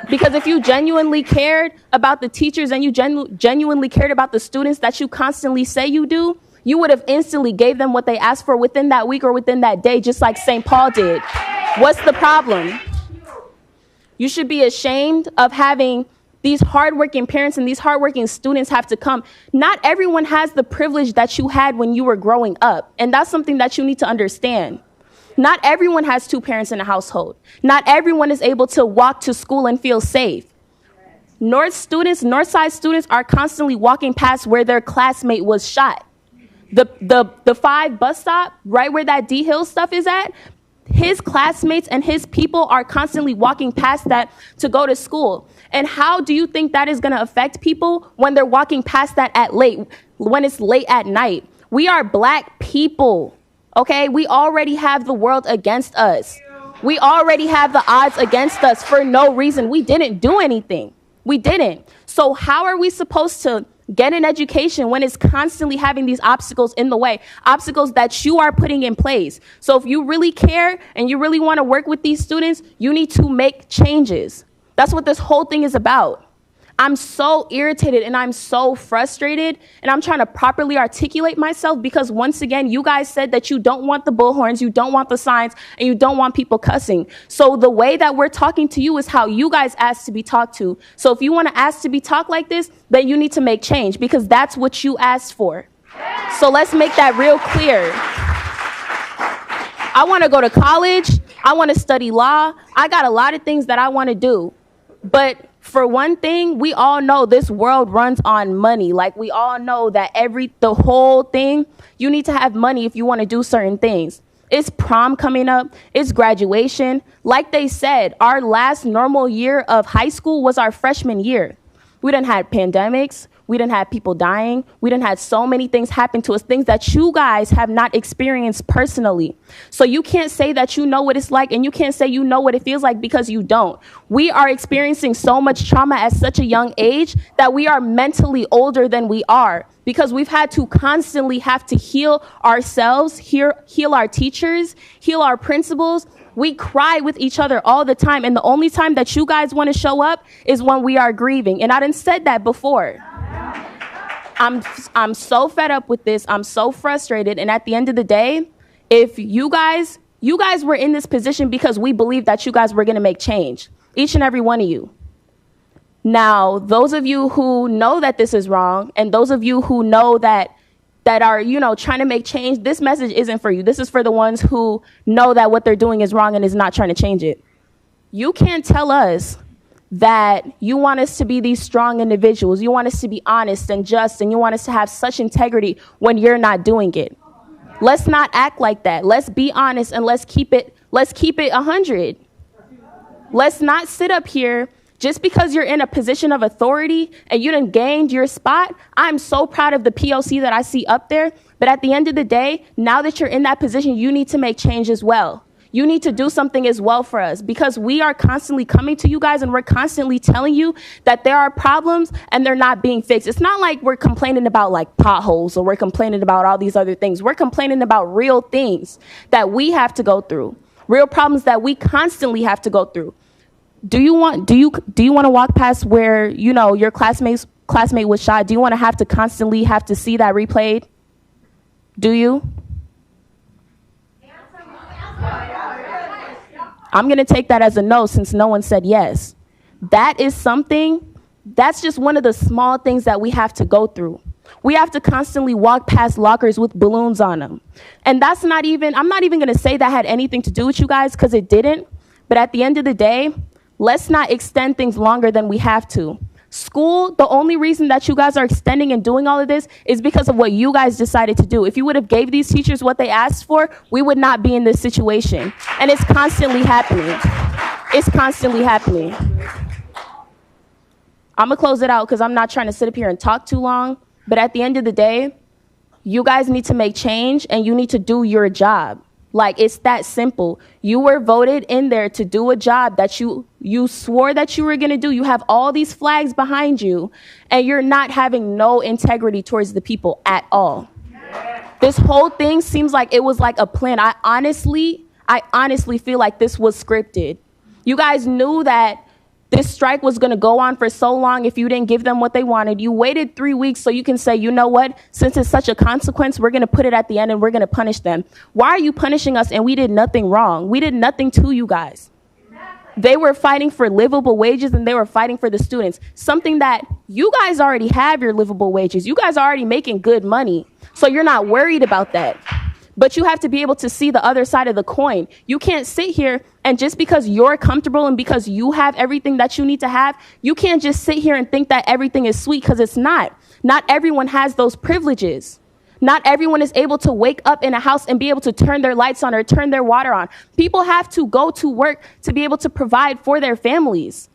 Because if you genuinely cared about the teachers and you genuinely cared about the students that you constantly say you do, you would have instantly gave them what they asked for within that week or within that day, just like St. Paul did. What's the problem? You should be ashamed of having these hardworking parents and these hardworking students have to come. Not everyone has the privilege that you had when you were growing up. And that's something that you need to understand. Not everyone has 2 parents in a household. Not everyone is able to walk to school and feel safe. Northside students are constantly walking past where their classmate was shot. The 5 bus stop, right where that D Hill stuff is at, his classmates and his people are constantly walking past that to go to school. And how do you think that is going to affect people when they're walking past that when it's late at night? We are Black people, okay? We already have the world against us. We already have the odds against us for no reason. We didn't do anything. We didn't. So how are we supposed to get an education when it's constantly having these obstacles in the way, obstacles that you are putting in place? So if you really care and you really want to work with these students, you need to make changes. That's what this whole thing is about. I'm so irritated and I'm so frustrated, and I'm trying to properly articulate myself because once again, you guys said that you don't want the bullhorns, you don't want the signs, and you don't want people cussing. So the way that we're talking to you is how you guys asked to be talked to. So if you want to ask to be talked like this, then you need to make change because that's what you asked for. So let's make that real clear. I want to go to college. I want to study law. I got a lot of things that I want to do. But for one thing, we all know this world runs on money. Like we all know that the whole thing, you need to have money if you want to do certain things. It's prom coming up. It's graduation. Like they said, our last normal year of high school was our freshman year. We done had pandemics. We done had people dying. We done had so many things happen to us, things that you guys have not experienced personally. So you can't say that you know what it's like, and you can't say you know what it feels like because you don't. We are experiencing so much trauma at such a young age that we are mentally older than we are because we've had to constantly have to heal ourselves, heal our teachers, heal our principals. We cry with each other all the time, and the only time that you guys want to show up is when we are grieving. And I done said that before. I'm so fed up with this. I'm so frustrated. And at the end of the day, if you guys were in this position because we believed that you guys were going to make change, each and every one of you. Now, those of you who know that this is wrong, and those of you who know that are, trying to make change, this message isn't for you. This is for the ones who know that what they're doing is wrong and is not trying to change it. You can't tell us that you want us to be these strong individuals. You want us to be honest and just, and you want us to have such integrity when you're not doing it. Let's not act like that. Let's be honest and let's keep it 100. Let's not sit up here just because you're in a position of authority and you done gained your spot. I'm so proud of the POC that I see up there. But at the end of the day, now that you're in that position, you need to make change as well. You need to do something as well for us because we are constantly coming to you guys and we're constantly telling you that there are problems and they're not being fixed. It's not like we're complaining about like potholes or we're complaining about all these other things. We're complaining about real things that we have to go through, real problems that we constantly have to go through. Do you want to walk past where, your classmate was shot? Do you want to have to constantly have to see that replayed? Do you? I'm going to take that as a no since no one said yes. That's just one of the small things that we have to go through. We have to constantly walk past lockers with balloons on them. And I'm not even going to say that had anything to do with you guys because it didn't. But at the end of the day, let's not extend things longer than we have to. School, the only reason that you guys are extending and doing all of this is because of what you guys decided to do. If you would have gave these teachers what they asked for, we would not be in this situation. And it's constantly happening. It's constantly happening. I'm going to close it out because I'm not trying to sit up here and talk too long. But at the end of the day, you guys need to make change and you need to do your job. Like, it's that simple. You were voted in there to do a job that you swore that you were going to do. You have all these flags behind you, and you're not having no integrity towards the people at all. This whole thing seems like it was like a plan. I honestly feel like this was scripted. You guys knew that this strike was going to go on for so long if you didn't give them what they wanted. You waited 3 weeks so you can say, you know what, since it's such a consequence, we're going to put it at the end and we're going to punish them. Why are you punishing us and we did nothing wrong? We did nothing to you guys. They were fighting for livable wages and they were fighting for the students, something that you guys already have your livable wages. You guys are already making good money, so you're not worried about that. But you have to be able to see the other side of the coin. You can't sit here and just because you're comfortable and because you have everything that you need to have, you can't just sit here and think that everything is sweet, because it's not. Not everyone has those privileges. Not everyone is able to wake up in a house and be able to turn their lights on or turn their water on. People have to go to work to be able to provide for their families.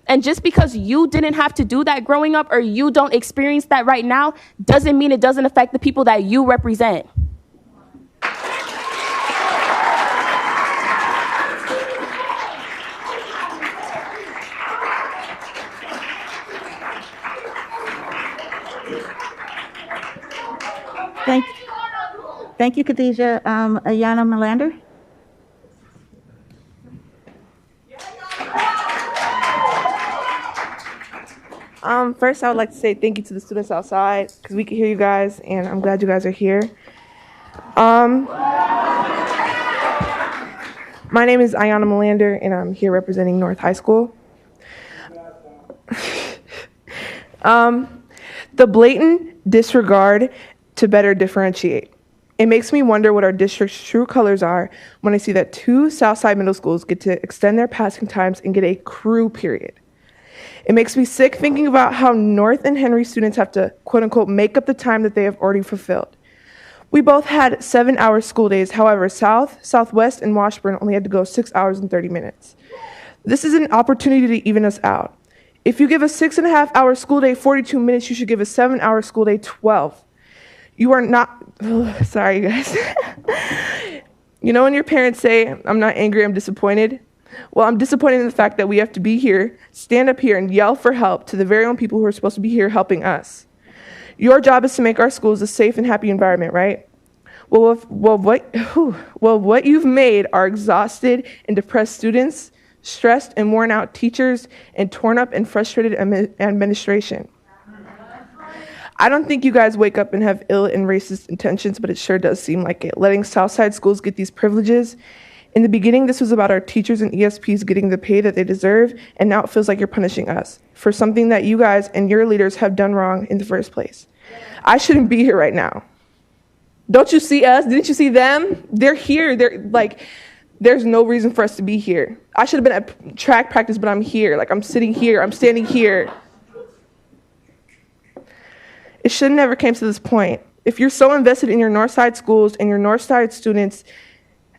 And just because you didn't have to do that growing up or you don't experience that right now doesn't mean it doesn't affect the people that you represent. Thank you, Khadijah. Ayana Melander? First, I would like to say thank you to the students outside, because we can hear you guys, and I'm glad you guys are here. My name is Ayana Melander, and I'm here representing North High School. The blatant disregard to better differentiate. It makes me wonder what our district's true colors are when I see that 2 Southside middle schools get to extend their passing times and get a crew period. It makes me sick thinking about how North and Henry students have to, quote unquote, make up the time that they have already fulfilled. We both had 7-hour school days. However, South, Southwest, and Washburn only had to go 6 hours and 30 minutes. This is an opportunity to even us out. If you give a 6.5-hour school day 42 minutes, you should give a 7-hour school day 12. You are not, sorry you guys. You know when your parents say, I'm not angry, I'm disappointed? Well, I'm disappointed in the fact that we have to be here, stand up here and yell for help to the very own people who are supposed to be here helping us. Your job is to make our schools a safe and happy environment, right? What you've made are exhausted and depressed students, stressed and worn out teachers, and torn up and frustrated administration. I don't think you guys wake up and have ill and racist intentions, but it sure does seem like it. Letting Southside schools get these privileges. In the beginning, this was about our teachers and ESPs getting the pay that they deserve, and now it feels like you're punishing us for something that you guys and your leaders have done wrong in the first place. I shouldn't be here right now. Don't you see us? Didn't you see them? They're here. They're like, there's no reason for us to be here. I should have been at track practice, but I'm here. Like, I'm sitting here. I'm standing here. It should never came to this point. If you're so invested in your Northside schools and your Northside students,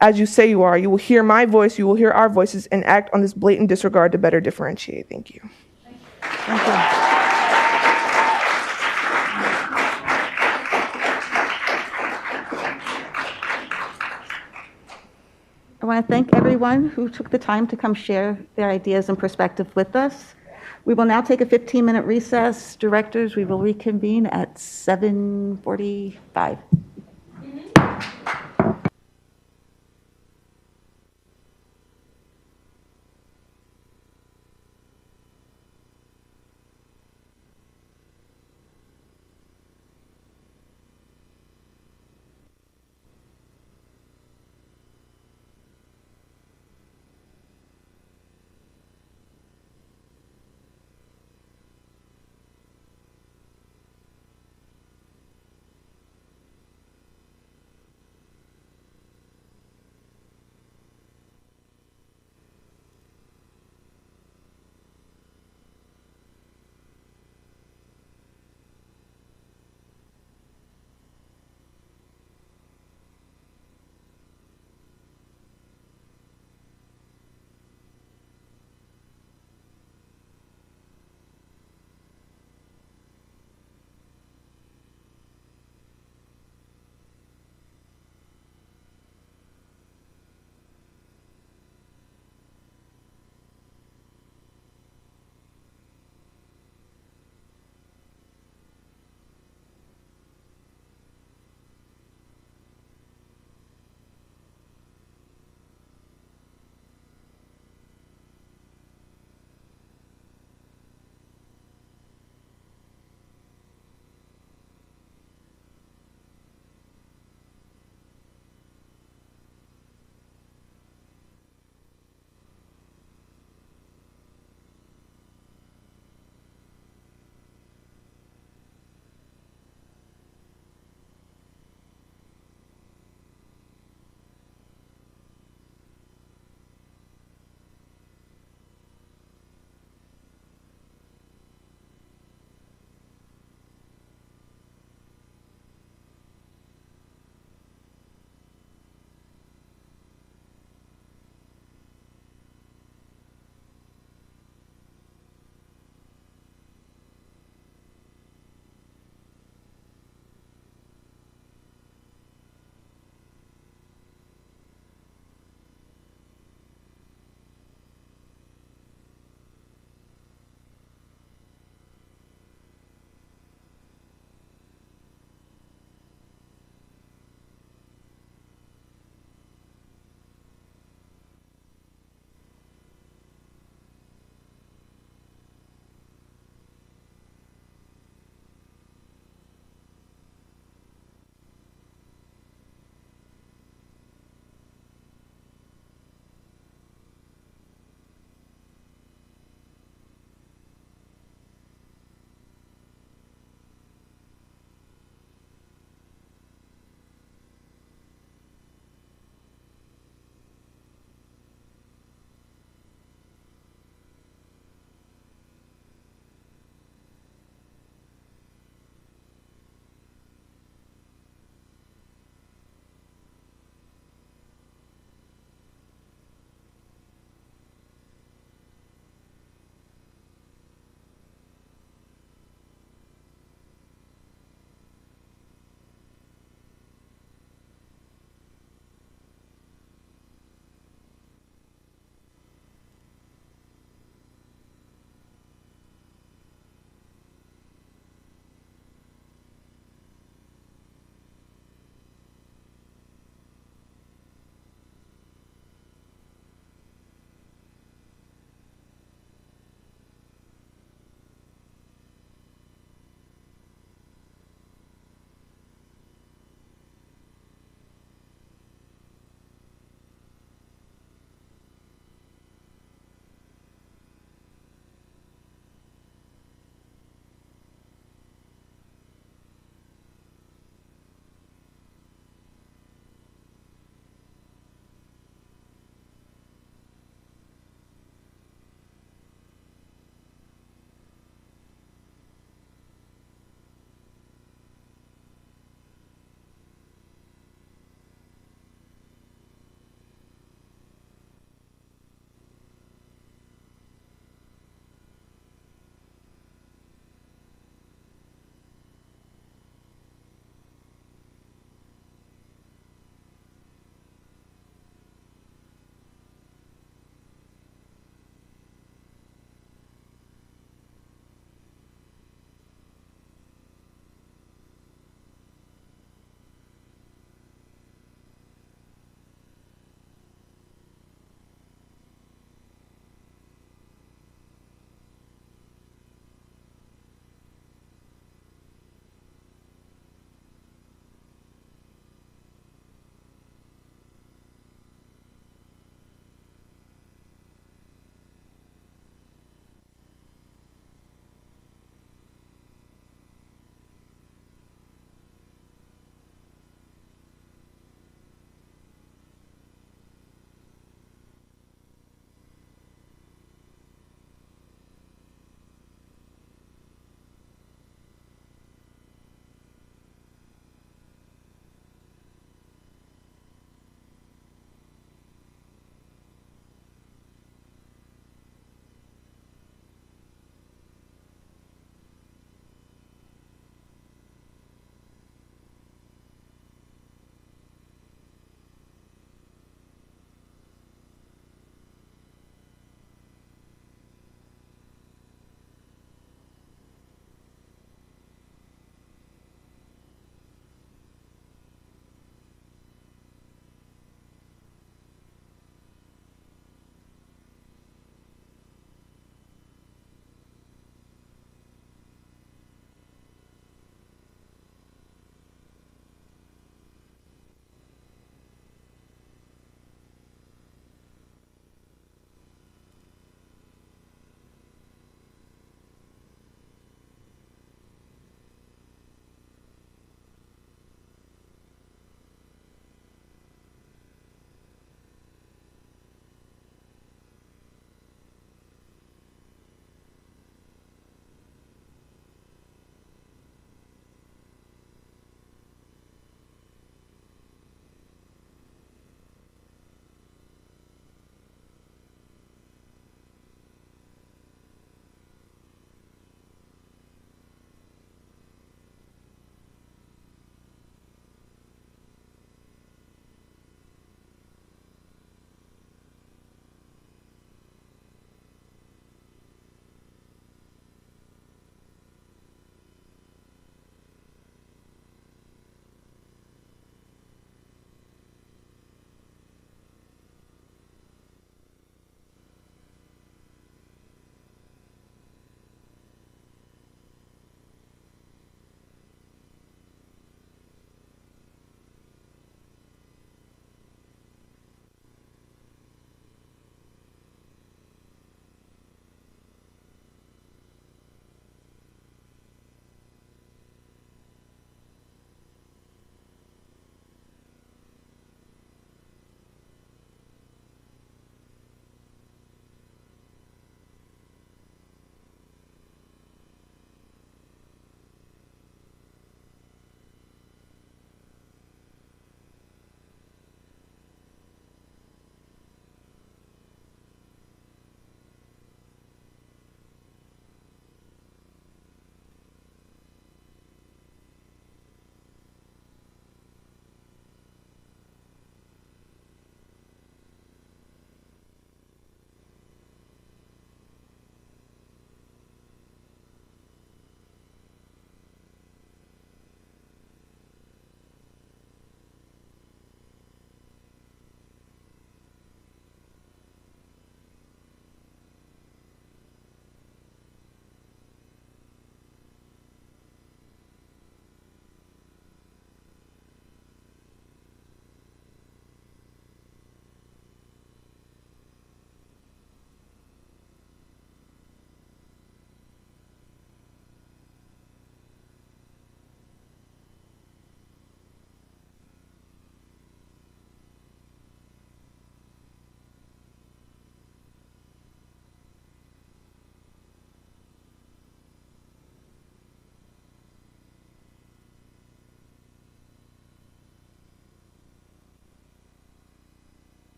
as you say you are, you will hear my voice, you will hear our voices, and act on this blatant disregard to better differentiate. Thank you. Thank you. I want to thank everyone who took the time to come share their ideas and perspective with us. We will now take a 15-minute recess. Directors, we will reconvene at 7:45.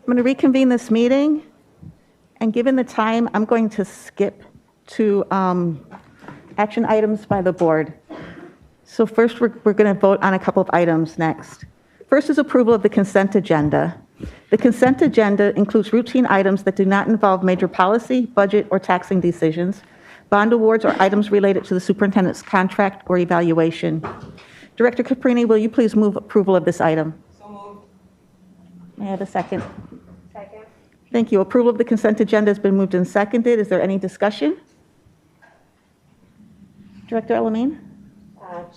I'm going to reconvene this meeting, and given the time, I'm going to skip to action items by the board. So first, we're going to vote on a couple of items next. First is approval of the consent agenda. The consent agenda includes routine items that do not involve major policy, budget, or taxing decisions, bond awards, or items related to the superintendent's contract or evaluation. Director Caprini, will you please move approval of this item? So moved. May I have a second? Second. Thank you. Approval of the consent agenda has been moved and seconded. Is there any discussion? Director Elamine?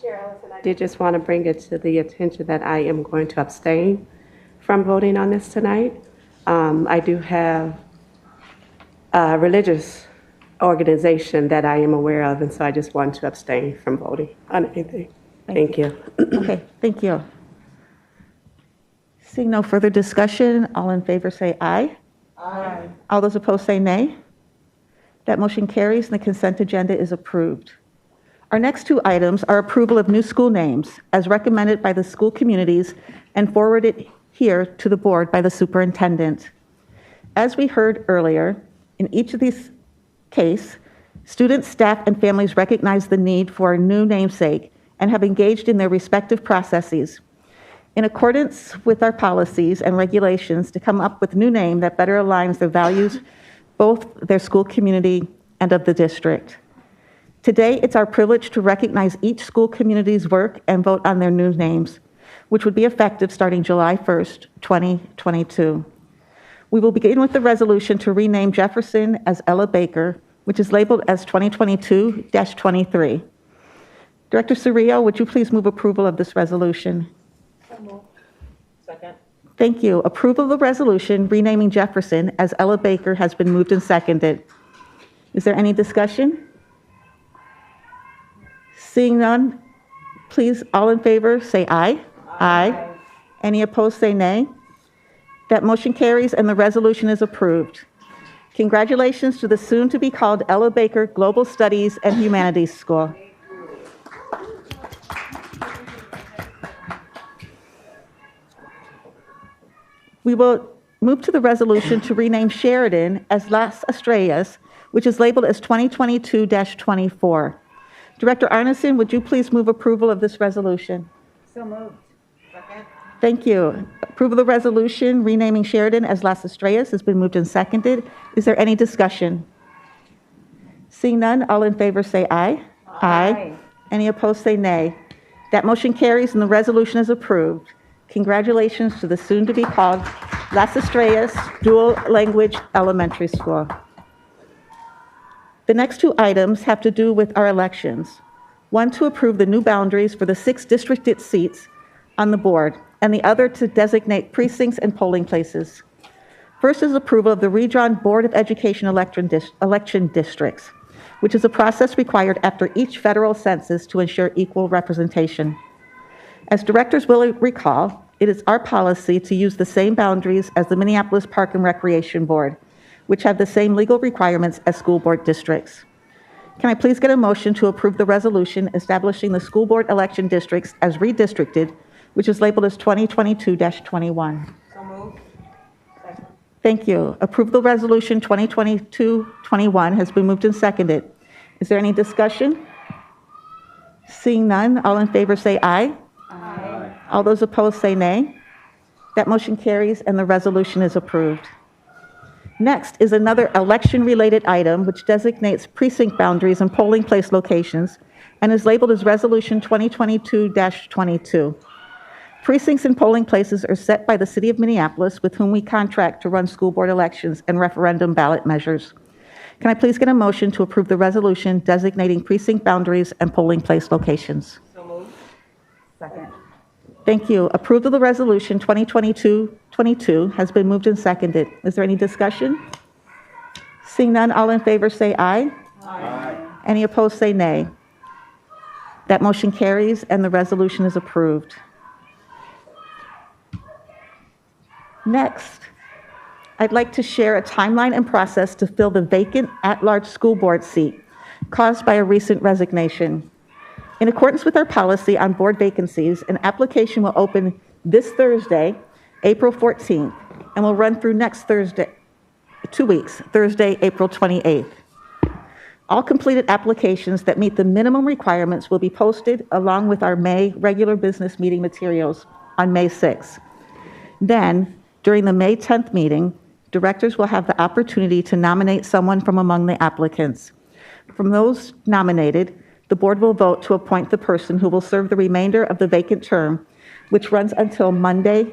Chair Ellison, I did just want to bring it to the attention that I am going to abstain from voting on this tonight. I do have a religious organization that I am aware of, and so I just want to abstain from voting on anything. Thank you. Okay, thank you. Seeing no further discussion, all in favor say aye. Aye. All those opposed say nay. That motion carries and the consent agenda is approved. Our next two items are approval of new school names as recommended by the school communities and forwarded here to the board by the superintendent. As we heard earlier, in each of these cases, students, staff, and families recognize the need for a new namesake and have engaged in their respective processes in accordance with our policies and regulations to come up with a new name that better aligns their values, both their school community and of the district. Today, it's our privilege to recognize each school community's work and vote on their new names, which would be effective starting July 1st, 2022. We will begin with the resolution to rename Jefferson as Ella Baker, which is labeled as 2022-23. Director Cerrillo, would you please move approval of this resolution? Second. Thank you. Approval of the resolution renaming Jefferson as Ella Baker has been moved and seconded. Is there any discussion? Seeing none, please, all in favor, say aye. Aye. Any opposed, say nay. That motion carries and the resolution is approved. Congratulations to the soon-to-be-called Ella Baker Global Studies and Humanities School. We will move to the resolution to rename Sheridan as Las Estrellas, which is labeled as 2022-24. Director Arneson, would you please move approval of this resolution? So moved. Second. Thank you. Approval of the resolution renaming Sheridan as Las Estrellas has been moved and seconded. Is there any discussion? Seeing none, all in favor say aye. Aye. Any opposed say nay. That motion carries and the resolution is approved. Congratulations to the soon-to-be-called Las Estrellas Dual Language Elementary School. The next two items have to do with our elections. One to approve the new boundaries for the 6 districted seats on the board, and the other to designate precincts and polling places. First is approval of the redrawn Board of Education election districts, which is a process required after each federal census to ensure equal representation. As directors will recall, it is our policy to use the same boundaries as the Minneapolis Park and Recreation Board, which have the same legal requirements as school board districts. Can I please get a motion to approve the resolution establishing the school board election districts as redistricted, which is labeled as 2022-21? So moved. Second. Thank you. Approve the resolution 2022-21 has been moved and seconded. Is there any discussion? Seeing none, all in favor say aye. Aye. All those opposed say nay. That motion carries and the resolution is approved. Next is another election-related item which designates precinct boundaries and polling place locations and is labeled as Resolution 2022-22. Precincts and polling places are set by the City of Minneapolis, with whom we contract to run school board elections and referendum ballot measures. Can I please get a motion to approve the resolution designating precinct boundaries and polling place locations? So moved. Second. Thank you. Approval of the resolution 2022-22 has been moved and seconded. Is there any discussion? Seeing none, all in favor say aye. Aye. Any opposed say nay. That motion carries and the resolution is approved. Next, I'd like to share a timeline and process to fill the vacant at-large school board seat caused by a recent resignation. In accordance with our policy on board vacancies, an application will open this Thursday April 14th, and will run through next Thursday, 2 weeks, Thursday, April 28th. All completed applications that meet the minimum requirements will be posted along with our May regular business meeting materials on May 6th. Then, during the May 10th meeting, directors will have the opportunity to nominate someone from among the applicants. From those nominated, the board will vote to appoint the person who will serve the remainder of the vacant term, which runs until Monday,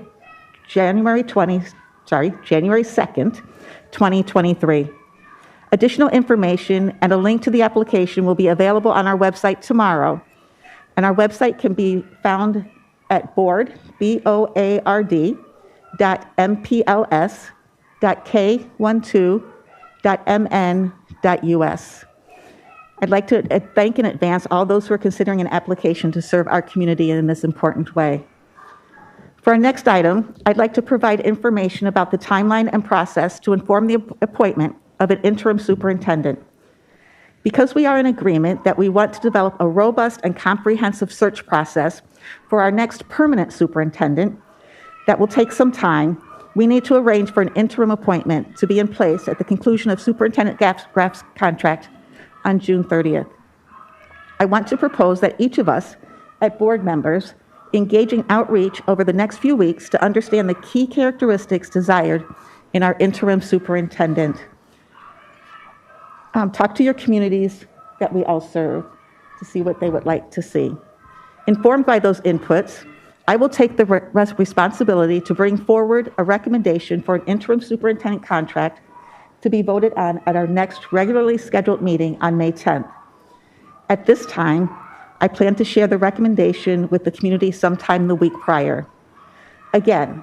January 2nd, 2023. Additional information and a link to the application will be available on our website tomorrow. And our website can be found at board.k12.mn.us. I'd like to thank in advance all those who are considering an application to serve our community in this important way. For our next item, I'd like to provide information about the timeline and process to inform the appointment of an interim superintendent. Because we are in agreement that we want to develop a robust and comprehensive search process for our next permanent superintendent that will take some time, we need to arrange for an interim appointment to be in place at the conclusion of Superintendent Graff's contract on June 30th. I want to propose that each of us, at board members, engage in outreach over the next few weeks to understand the key characteristics desired in our interim superintendent. Talk to your communities that we all serve to see what they would like to see. Informed by those inputs, I will take the responsibility to bring forward a recommendation for an interim superintendent contract to be voted on at our next regularly scheduled meeting on May 10th. At this time, I plan to share the recommendation with the community sometime the week prior. Again,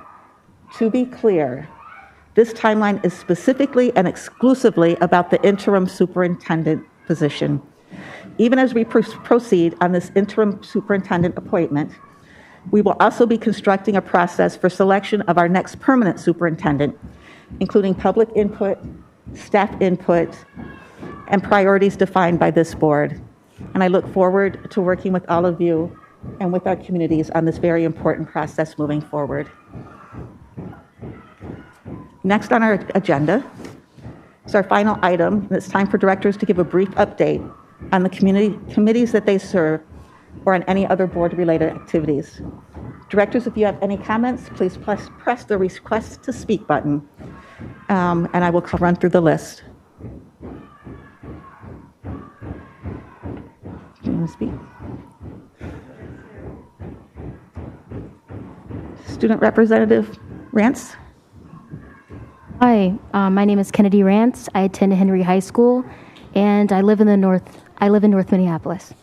to be clear, this timeline is specifically and exclusively about the interim superintendent position. Even as we proceed on this interim superintendent appointment, we will also be constructing a process for selection of our next permanent superintendent, including public input, staff input, and priorities defined by this board. And I look forward to working with all of you and with our communities on this very important process moving forward. Next on our agenda is our final item, and it's time for directors to give a brief update on the committees that they serve or on any other board-related activities. Directors, if you have any comments, please press the request to speak button, and I will run through the list. Do you want to speak? Student Representative Rance. Hi, my name is Kennedy Rance. I attend Henry High School, and I live in North Minneapolis.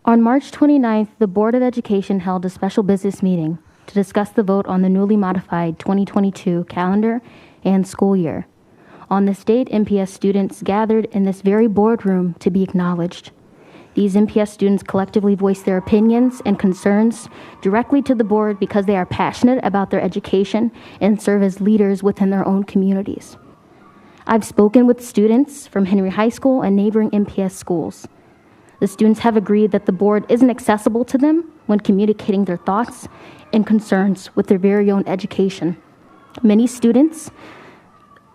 On March 29th, the Board of Education held a special business meeting to discuss the vote on the newly modified 2022 calendar and school year. On this date, MPS students gathered in this very boardroom to be acknowledged. These MPS students collectively voice their opinions and concerns directly to the board because they are passionate about their education and serve as leaders within their own communities. I've spoken with students from Henry High School and neighboring MPS schools. The students have agreed that the board isn't accessible to them when communicating their thoughts and concerns with their very own education. Many students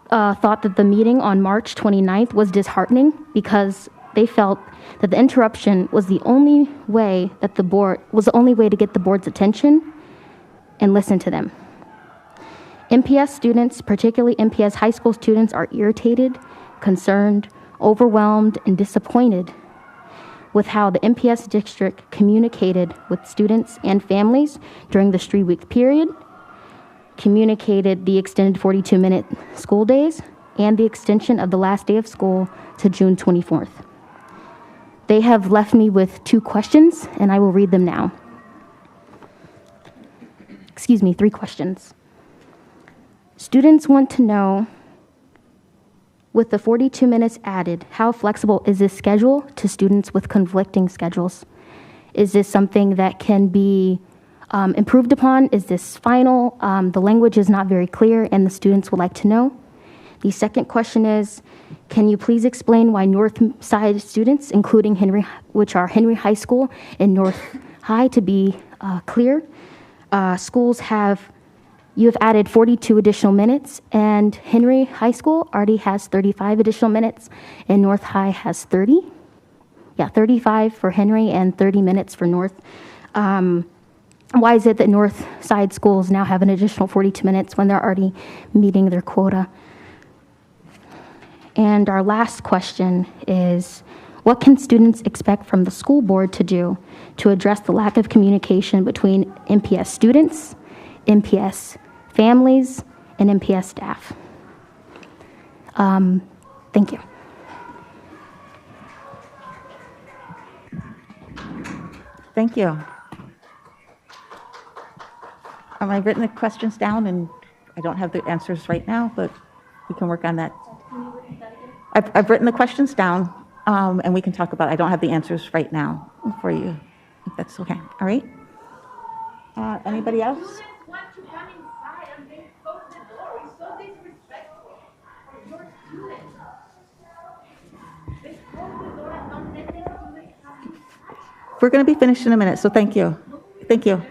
thought that the meeting on March 29th was disheartening because they felt that the interruption was the only way to get the board's attention and listen to them. MPS students, particularly MPS high school students, are irritated, concerned, overwhelmed, and disappointed with how the MPS district communicated with students and families during the 3-week period, communicated the extended 42-minute school days, and the extension of the last day of school to June 24th. They have left me with 2 questions, and I will read them now. 3 questions. Students want to know, with the 42 minutes added, how flexible is this schedule to students with conflicting schedules? Is this something that can be improved upon? Is this final? The language is not very clear, and the students would like to know. The second question is, can you please explain why North Side students, including Henry High School and North High, to be clear. You have added 42 additional minutes, and Henry High School already has 35 additional minutes, and North High has 30. Yeah, 35 for Henry and 30 minutes for North. Why is it that North Side schools now have an additional 42 minutes when they're already meeting their quota? And our last question is, what can students expect from the school board to do to address the lack of communication between MPS students, MPS families, and MPS staff? Thank you. Thank you. I've written the questions down, and I don't have the answers right now, but we can work on that. I've written the questions down, and we can talk about it. I don't have the answers right now for you, if that's okay. All right? Anybody else? We're going to be finished in a minute, so thank you. Thank you.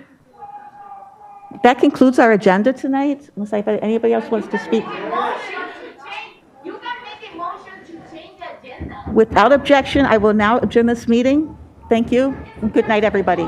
That concludes our agenda tonight, unless anybody else wants to speak. Without objection, I will now adjourn this meeting. Thank you, and good night, everybody.